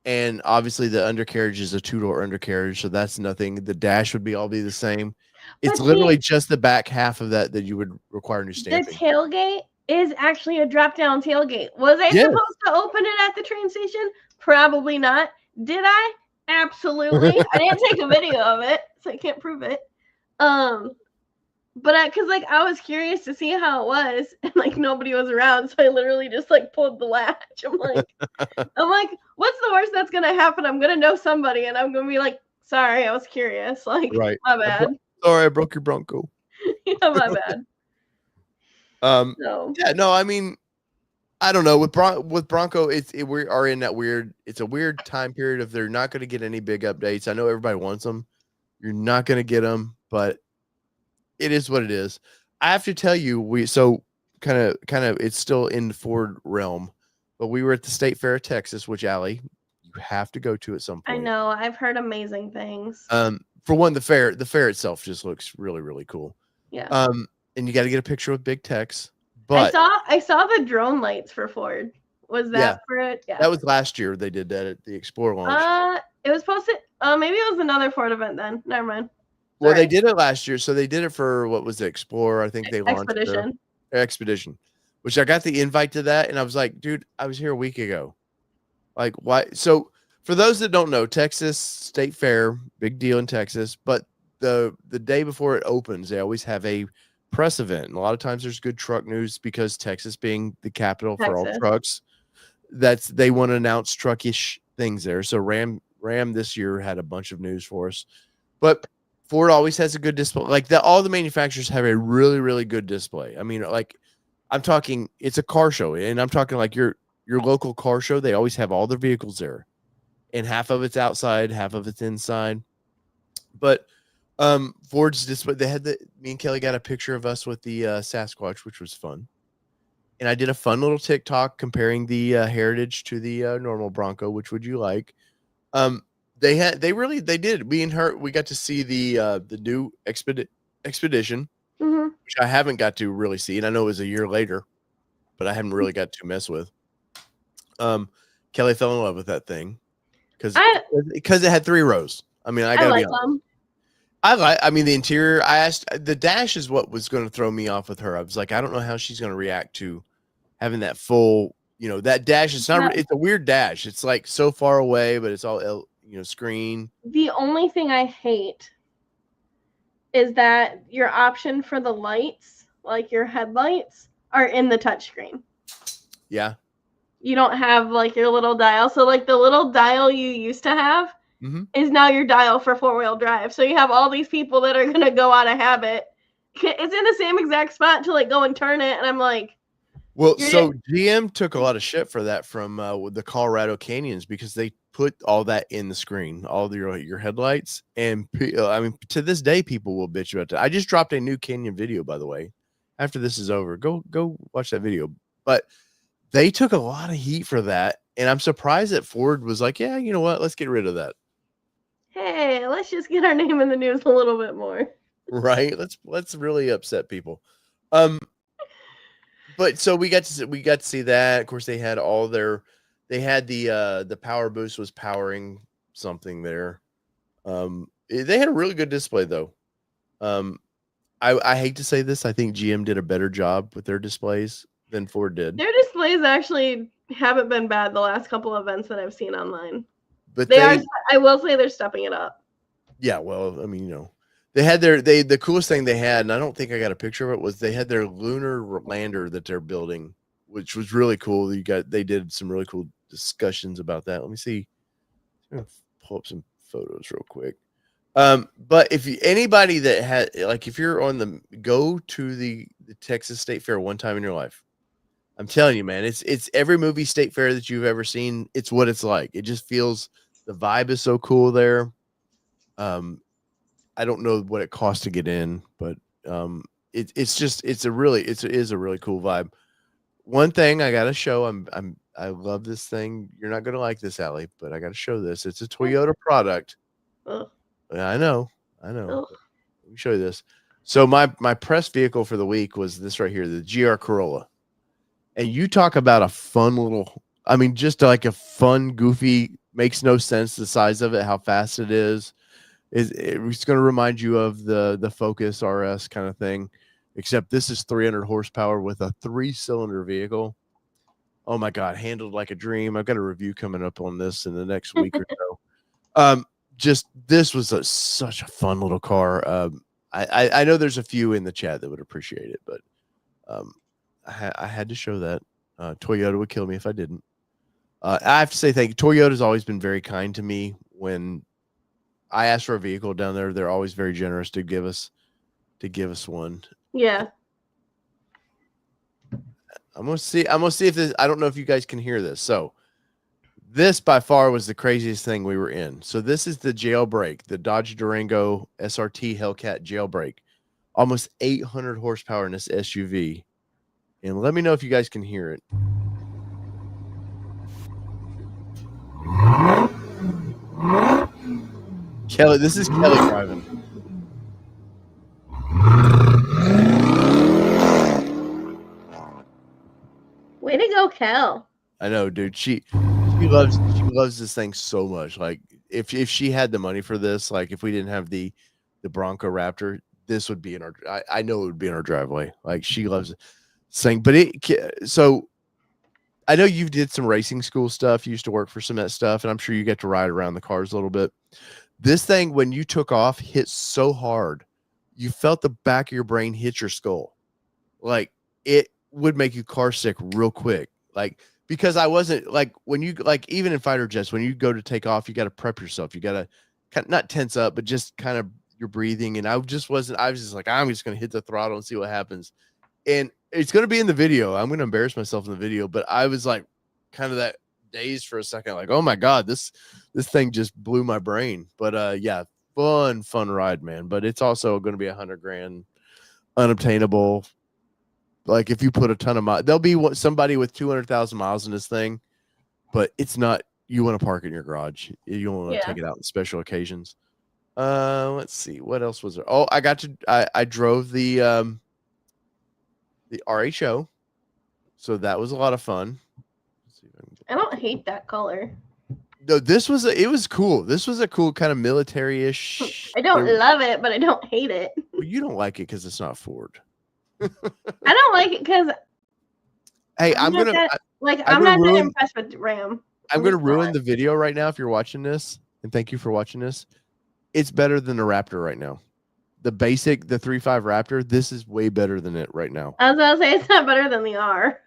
and obviously the undercarriage is a two-door undercarriage, so that's nothing. The dash would be the same. It's But see, literally just the back half of that you would require new the stamping. tailgate is actually a drop down tailgate. Was I Yes. supposed to open it at the train station? Probably not. Did I? Absolutely. I didn't take a video of it, so I can't prove it. Um, but cause like I was curious to see how it was, and like nobody was around, so I literally just like pulled the latch. I'm like, what's the worst that's gonna happen? I'm gonna know somebody, and I'm gonna be like, sorry, I was curious. Like, Right. my bad. Sorry, I broke your Bronco. Yeah, my bad. So Yeah, no, I mean, I don't know with Bronco, we are in that weird. It's a weird time period of they're not going to get any big updates. I know everybody wants them. You're not going to get them, but it is what it is. I have to tell you, we so kind of it's still in the Ford realm, but we were at the State Fair of Texas, which Allie, you have to go to at some I point. know I've heard amazing things. For one, the fair itself just looks really really cool. Yeah. And you got to get a picture with Big Tex. I But saw the drone lights for Ford. Was yeah, that for it? Yeah. that was last year. They did that at the Explorer launch. It was posted. Maybe it was another Ford event then. Never mind. Well, they Sorry. did it last year, so they did it for what was the Explorer? I think they launched the Expedition. Expedition, which I got the invite to that, and I was like, dude, I was here a week ago. Like, why? So, for those that don't know, Texas State Fair, big deal in Texas, but the day before it opens, they always have a press event, and a lot of times there's good truck news because Texas being the capital for all Texas. trucks, they want to announce truckish things there. So Ram this year had a bunch of news for us, but Ford always has a good display. Like that, all the manufacturers have a really, really good display. I mean, like I'm talking, it's a car show, and I'm talking like your local car show. They always have all their vehicles there, and half of it's outside, half of it's inside. But Ford's display, they had me and Kelly got a picture of us with the Sasquatch, which was fun. And I did a fun little TikTok comparing the Heritage to the normal Bronco. Which would you like? They did. Me and her, we got to see the new Expedition, which I haven't got to really see, and I know it was a year later, but I haven't really got to mess with. Kelly fell in love with that thing because it had 3 rows. I mean, I gotta be honest. Them. I mean, the interior. I asked the dash is what was going to throw me off with her. I was like, I don't know how she's going to react to having that full, that dash. It's not. It's a weird dash. It's like so far away, but it's all screen. The only thing I hate is that your option for the lights, like your headlights, are in the touchscreen. Yeah. You don't have like your little dial. So like the little dial you used to have is now your dial for 4-wheel drive. So you have all these people that are gonna go out of habit. It's in the same exact spot to like go and turn it, and I'm like, well, so GM took a lot of shit for that from with the Colorado Canyons because they put all that in the screen, all your headlights, and I mean to this day people will bitch about that. I just dropped a new Canyon video, by the way. After this is over, go watch that video. But they took a lot of heat for that, and I'm surprised that Ford was like, yeah, you know what, let's get rid of that. Hey, let's just get our name in the news a little bit more. Right? Let's really upset people. But so we got to see that. Of course, they had the power boost was powering something there. They had a really good display though. I hate to say this, I think GM did a better job with their displays than Ford did. Their displays actually haven't been bad the last couple of events that I've seen online. But I will say they're stepping it up. Yeah, well, I mean, they had the coolest thing they had, and I don't think I got a picture of it, was they had their lunar lander that they're building, which was really cool. They did some really cool discussions about that. Let me see. I'm gonna pull up some photos real quick. But anybody that had, like, if you're go to the Texas State Fair one time in your life, I'm telling you, man, it's every movie state fair that you've ever seen. It's what it's like. It just feels, the vibe is so cool there. I don't know what it costs to get in, but it is a really cool vibe. One thing I got to show, I'm I love this thing. You're not gonna like this, Allie, but I got to show this. It's a Toyota product. Ugh. Yeah, I know. I know. Ugh. Let me show you this. So my press vehicle for the week was this right here, the GR Corolla. And you talk about a fun little, I mean, just like a fun, goofy, makes no sense the size of it, how fast it is. It's going to remind you of the Focus RS kind of thing, except this is 300 horsepower with a 3-cylinder vehicle. Oh my God, handled like a dream. I've got a review coming up on this in the next week or so. Just this was such a fun little car. I know there's a few in the chat that would appreciate it, but I had to show that. Toyota would kill me if I didn't. I have to say thank you. Toyota's always been very kind to me. When I ask for a vehicle down there, they're always very generous to give us one. Yeah. I'm gonna see if this. I don't know if you guys can hear this. So this by far was the craziest thing we were in. So this is the jailbreak, the Dodge Durango SRT Hellcat jailbreak. Almost 800 horsepower in this SUV. And let me know if you guys can hear it. Kelly, this is Kelly driving. Way to go, Kel. I know, dude. She loves this thing so much. Like if she had the money for this, like if we didn't have the Bronco Raptor, this would be in our. I know it would be in our driveway. Like she loves it. Saying, but so I know you did some racing school stuff. You used to work for some of that stuff, and I'm sure you get to ride around the cars a little bit. This thing, when you took off, hit so hard, you felt the back of your brain hit your skull. Like it would make you car sick real quick. Like because I wasn't like when you like even in fighter jets, when you go to take off, you got to prep yourself. You got to not tense up, but just kind of your breathing. And I was just like, I'm just gonna hit the throttle and see what happens. And it's going to be in the video. I'm going to embarrass myself in the video, but I was like kind of that dazed for a second. Like, oh my God, this thing just blew my brain. But yeah, fun ride, man. But it's also going to be $100,000 unobtainable. Like if you put a ton of miles, there'll be somebody with 200,000 miles in this thing, but it's not, you want to park it in your garage. You don't want to take it out on special occasions. Let's see. What else was there? Oh, I drove the RHO, so that was a lot of fun. I don't hate that color. No, it was cool. This was a cool kind of military-ish. I don't love it, but I don't hate it. Well, you don't like it because it's not Ford. I don't like it because hey, I'm not that impressed with Ram. I'm gonna ruin the video right now if you're watching this, and thank you for watching this. It's better than the Raptor right now. The 3.5 Raptor, this is way better than it right now. I was gonna say it's not better than the R.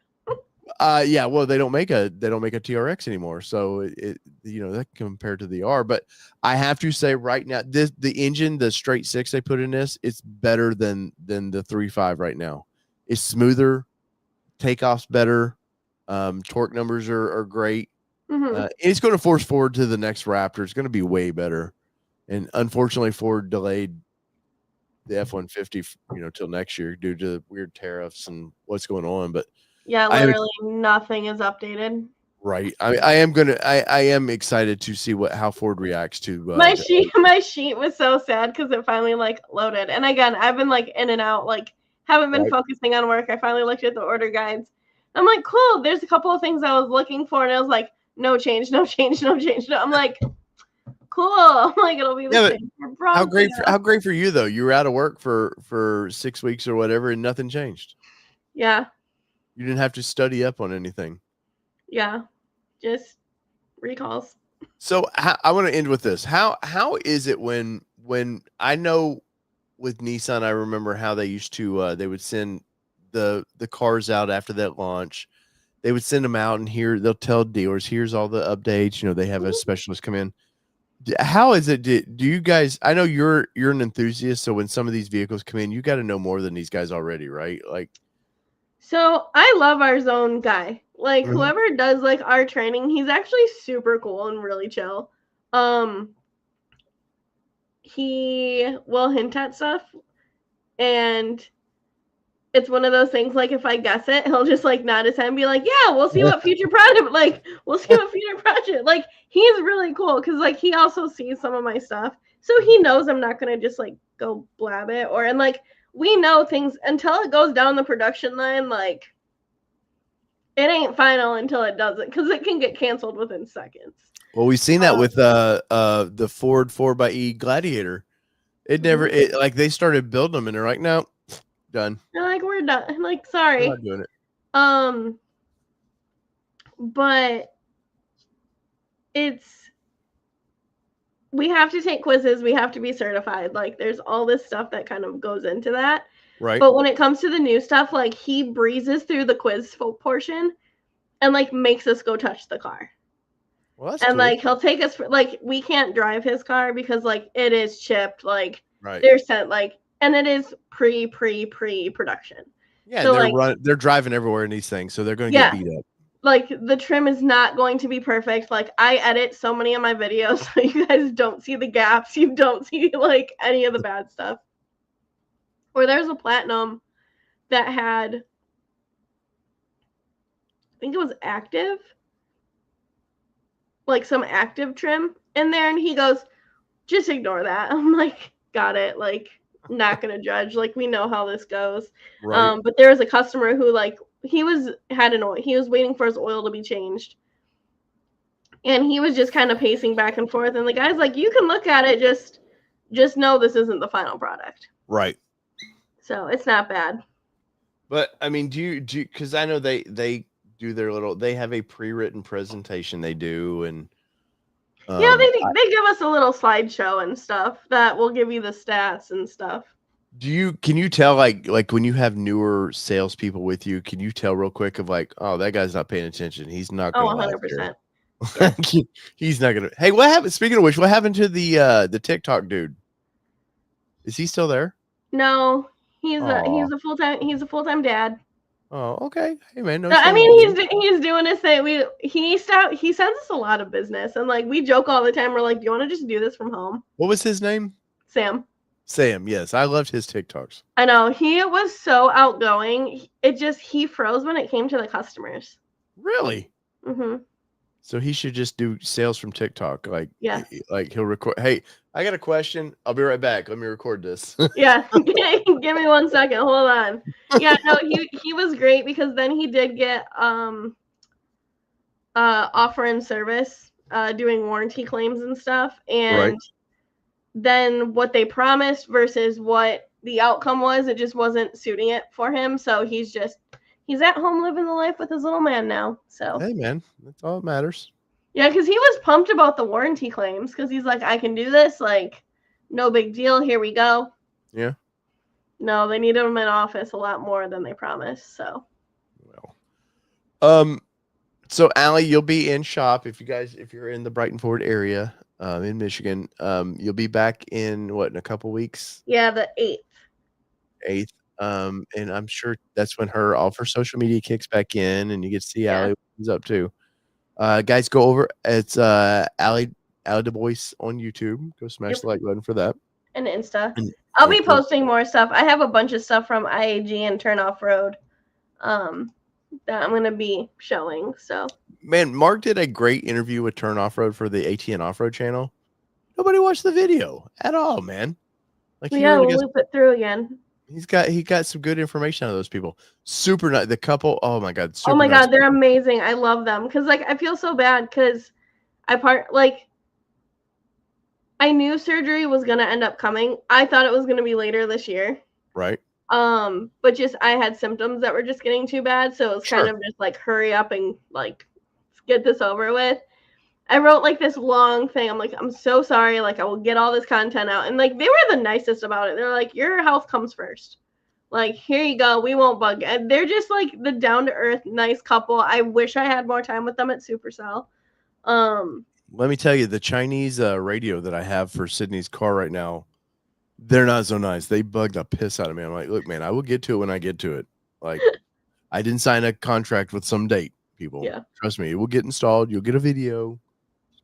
Yeah, well, they don't make a TRX anymore, so it that compared to the R. But I have to say right now, the engine, the straight 6 they put in this, it's better than the 3.5 right now. It's smoother, takeoff's better, torque numbers are great. Mm-hmm. It's going to force Ford to the next Raptor. It's going to be way better, and unfortunately, Ford delayed the F-150, till next year due to weird tariffs and what's going on. But yeah, literally nothing is updated. Right. I am excited to see how Ford reacts to my sheet was so sad because it finally loaded. And again, I've been in and out, haven't been focusing on work. I finally looked at the order guides. I'm like, cool. There's a couple of things I was looking for, and I was like, no change, no change, no change. I'm like, cool. I'm like, it'll be the same. How great for you though. You were out of work for 6 weeks or whatever, and nothing changed. Yeah. You didn't have to study up on anything. Yeah, just recalls. So I want to end with this. How is it when I know with Nissan, I remember how they used to they would send the cars out after that launch. They would send them out, and they'll tell dealers, here's all the updates. They have a specialist come in. How is it? Do you guys? I know you're an enthusiast, so when some of these vehicles come in, you got to know more than these guys already, right? So I love our zone guy. Whoever does our training, he's actually super cool and really chill. He will hint at stuff, and it's one of those things, like, if I guess it, he'll just, like, nod his head and be like, "Yeah, we'll see what future project," like, "We'll see what future project," like, he's really cool because, like, he also sees some of my stuff, so he knows I'm not gonna just, like, go blab it and, like, we know things until it goes down the production line, like, it ain't final until it doesn't, because it can get canceled within seconds. Well, we've seen that with the Ford 4xe Gladiator. It never like they started building them and they're like, no, done. They're like, we're done. I'm like, We're sorry. not doing it. But we have to take quizzes, we have to be certified. Like, there's all this stuff that kind of goes into that. Right. But when it comes to the new stuff, like, he breezes through the quiz portion and, like, makes us go touch the car. Well, that's and cool. Like, he'll take us like, we can't drive his car because, like, it is chipped, like, right. They're sent, like, and it is pre-production. Yeah, so they're driving everywhere in these things, so they're going to get beat up. Like, the trim is not going to be perfect. Like, I edit so many of my videos so you guys don't see the gaps. You don't see, like, any of the bad stuff. Or there's a Platinum that had, I think it was active, like some active trim in there, and he goes, just ignore that. I'm like, got it. Like, not gonna judge. Like, we know how this goes. Right. But there was a customer who, like, he was waiting for his oil to be changed, and he was just kind of pacing back and forth. And the guy's like, you can look at it, just know this isn't the final product. Right. So it's not bad. But I mean, do you because I know they do they have a pre-written presentation they do, and yeah, they give us a little slideshow and stuff that will give you the stats and stuff. Can you tell, like when you have newer salespeople with you, can you tell real quick of like, oh, that guy's not paying attention. He's not going to 100%. Yeah. He's not gonna. Hey, what happened? Speaking of which, what happened to the TikTok dude? Is he still there? No, he's a full-time dad. Oh, okay. Hey, man. No, I mean, he's doing his thing. He sends us a lot of business, and, like, we joke all the time. We're like, do you want to just do this from home? What was his name? Sam. Yes, I loved his TikToks. I know, he was so outgoing. He froze when it came to the customers. Really? Mm-hmm. So he should just do sales from TikTok. Like, yeah. Like, he'll record. Hey, I got a question. I'll be right back. Let me record this. Yeah. Give me 1 second. Hold on. Yeah, no, he was great because then he did get offer and service, doing warranty claims and stuff. And then what they promised versus what the outcome was, it just wasn't suiting it for him. So he's at home living the life with his little man now. So hey, man, that's all that matters. Yeah, because he was pumped about the warranty claims because he's like, I can do this. Like, no big deal. Here we go. Yeah. No, they needed him in office a lot more than they promised. So. Well. So Allie, you'll be in shop if you're in the Brighton Ford area, in Michigan. You'll be back in a couple weeks? Yeah, the 8th. And I'm sure that's when all of her social media kicks back in, and you get to see Allie what she's up to. Guys, go over. It's Allie Du Bois on YouTube. Go smash the like button for that. And Insta. I'll be posting more stuff. I have a bunch of stuff from IAG and Turn Off Road. That I'm gonna be showing. So, man, Mark did a great interview with Turn Off Road for the ATN Off Road channel. Nobody watched the video at all, man. Like, yeah, we'll loop it through again. He got some good information out of those people. Super nice. The couple, oh my god. Oh my god, they're amazing. I love them because, like, I feel so bad because I knew surgery was gonna end up coming. I thought it was gonna be later this year. Right. But just I had symptoms that were just getting too bad, so it was kind of just like, hurry up and, like, get this over with. I wrote, like, this long thing. I'm like, I'm so sorry. Like, I will get all this content out. And, like, they were the nicest about it. They're like, your health comes first. Like, here you go. We won't bug you. And they're just, like, the down-to-earth, nice couple. I wish I had more time with them at Supercell. Let me tell you, the Chinese radio that I have for Sydney's car right now, they're not so nice. They bugged the piss out of me. I'm like, look, man, I will get to it when I get to it. Like, I didn't sign a contract with some date, people. Yeah. Trust me, it will get installed. You'll get a video.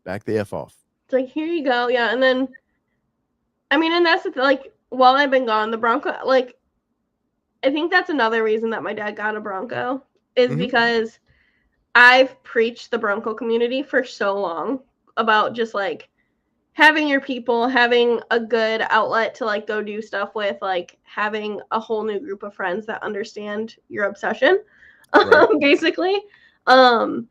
Back the F off. It's like, here you go. Yeah. And then, I mean, and that's the thing, like, while I've been gone, the Bronco, like, I think that's another reason that my dad got a Bronco is Mhm. because I've preached the Bronco community for so long about just like having your people, having a good outlet to like go do stuff with, like having a whole new group of friends that understand your obsession, Right. basically. Um,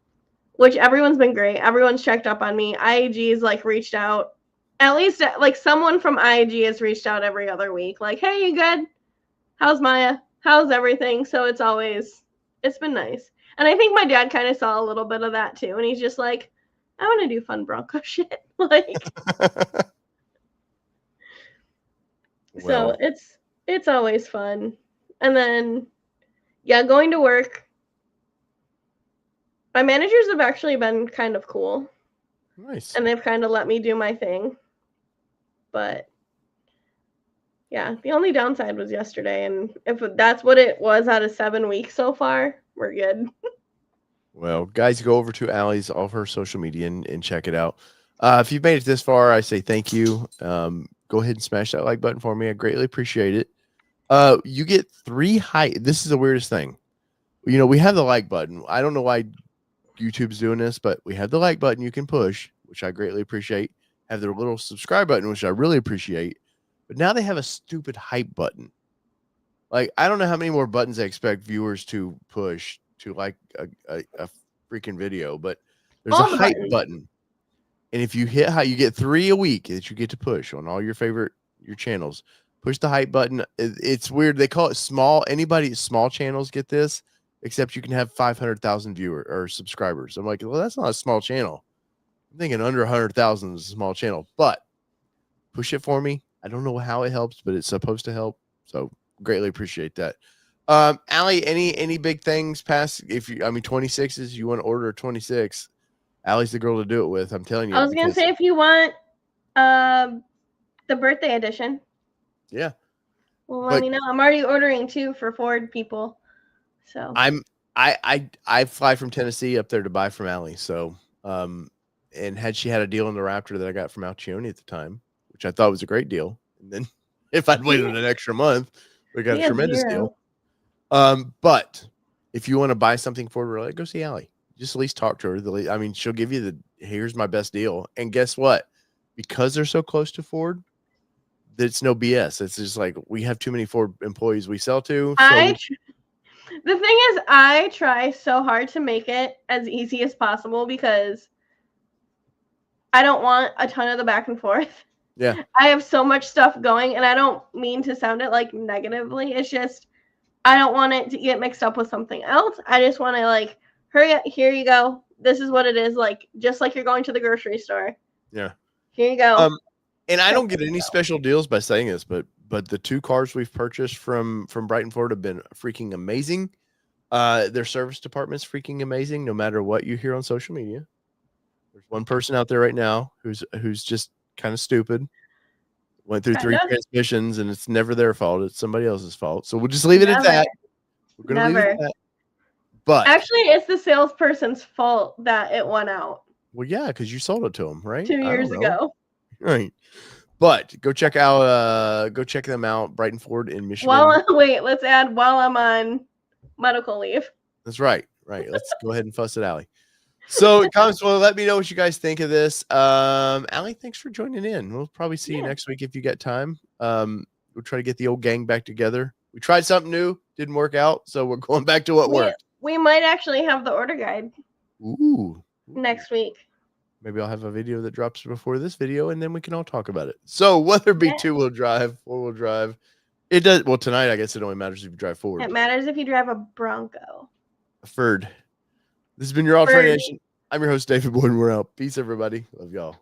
which everyone's been great. Everyone's checked up on me. IAG's like reached out. At least like someone from IAG has reached out every other week. Like, hey, you good? How's Maya? How's everything? So it's been nice. And I think my dad kind of saw a little bit of that too. And he's just like, I want to do fun Bronco shit. Like, so Well, it's always fun. And then, yeah, going to work. My managers have actually been kind of cool. nice. And they've kind of let me do my thing. But yeah, the only downside was yesterday. And if that's what it was out of 7 weeks so far, we're good. Well, guys, go over to Allie's, all of her social media, and check it out. If you've made it this far, I say thank you. Go ahead and smash that like button for me. I greatly appreciate it. You get 3 high. This is the weirdest thing. You know, we have the like button. I don't know why YouTube's doing this, but we have the like button you can push, which I greatly appreciate. Have their little subscribe button, which I really appreciate. But now they have a stupid hype button. Like, I don't know how many more buttons I expect viewers to push to like a freaking video, but there's a All the hype buttons. button. And if you hit how you get 3 a week that you get to push on all your channels. Push the hype button. It's weird. They call it small. Anybody small channels get this, except you can have 500,000 viewer or subscribers. I'm like, well, that's not a small channel. I'm thinking under 100,000 is a small channel, but push it for me. I don't know how it helps, but it's supposed to help. So greatly appreciate that. Allie, any big things past, 26s, you want to order a 26, Allie's the girl to do it with. I'm telling you. I was gonna say if you want the birthday edition. Yeah. Well, let me know. I'm already ordering 2 for Ford people. So I fly from Tennessee up there to buy from Allie. So and had she had a deal on the Raptor that I got from Alcione at the time, which I thought was a great deal. And then if I'd waited an extra month, we got a tremendous deal. But if you want to buy something for her, go see Allie. Just at least talk to her. I mean, she'll give you here's my best deal. And guess what? Because they're so close to Ford, it's no BS. It's just like we have too many Ford employees we sell to. So the thing is, I try so hard to make it as easy as possible because I don't want a ton of the back and forth. Yeah. I have so much stuff going, and I don't mean to sound it like negatively. It's just I don't want it to get mixed up with something else. I just want to like hurry up. Here you go. This is what it is. Like just like you're going to the grocery store. Yeah. Here you go. And I don't get any special deals by saying this, but the 2 cars we've purchased from Brighton Ford have been freaking amazing. Their service department's freaking amazing. No matter what you hear on social media, there's one person out there right now who's just kind of stupid. Went through 3 transmissions, and it's never their fault. It's somebody else's fault. So we'll just leave it at that. We're gonna leave it at that. But actually, it's the salesperson's fault that it went out. Well, yeah, because you sold it to them, right? 2 years ago. Right. But go check them out, Brighton Ford in Michigan. Let's add while I'm on medical leave. That's right. Right. Let's go ahead and fuss at Allie. So comments, well, let me know what you guys think of this. Allie, thanks for joining in. We'll probably see you next week if you got time. We'll try to get the old gang back together. We tried something new, didn't work out, so we're going back to what worked. We might actually have the order guide. Ooh. Next week. Maybe I'll have a video that drops before this video, and then we can all talk about it. So whether it be 2-wheel drive, 4-wheel drive, it does. Well, tonight I guess it only matters if you drive forward. It matters if you drive a Bronco. A Ford. This has been your All Train Nation. I'm your host, David Boyd. We're out. Peace, everybody. Love y'all.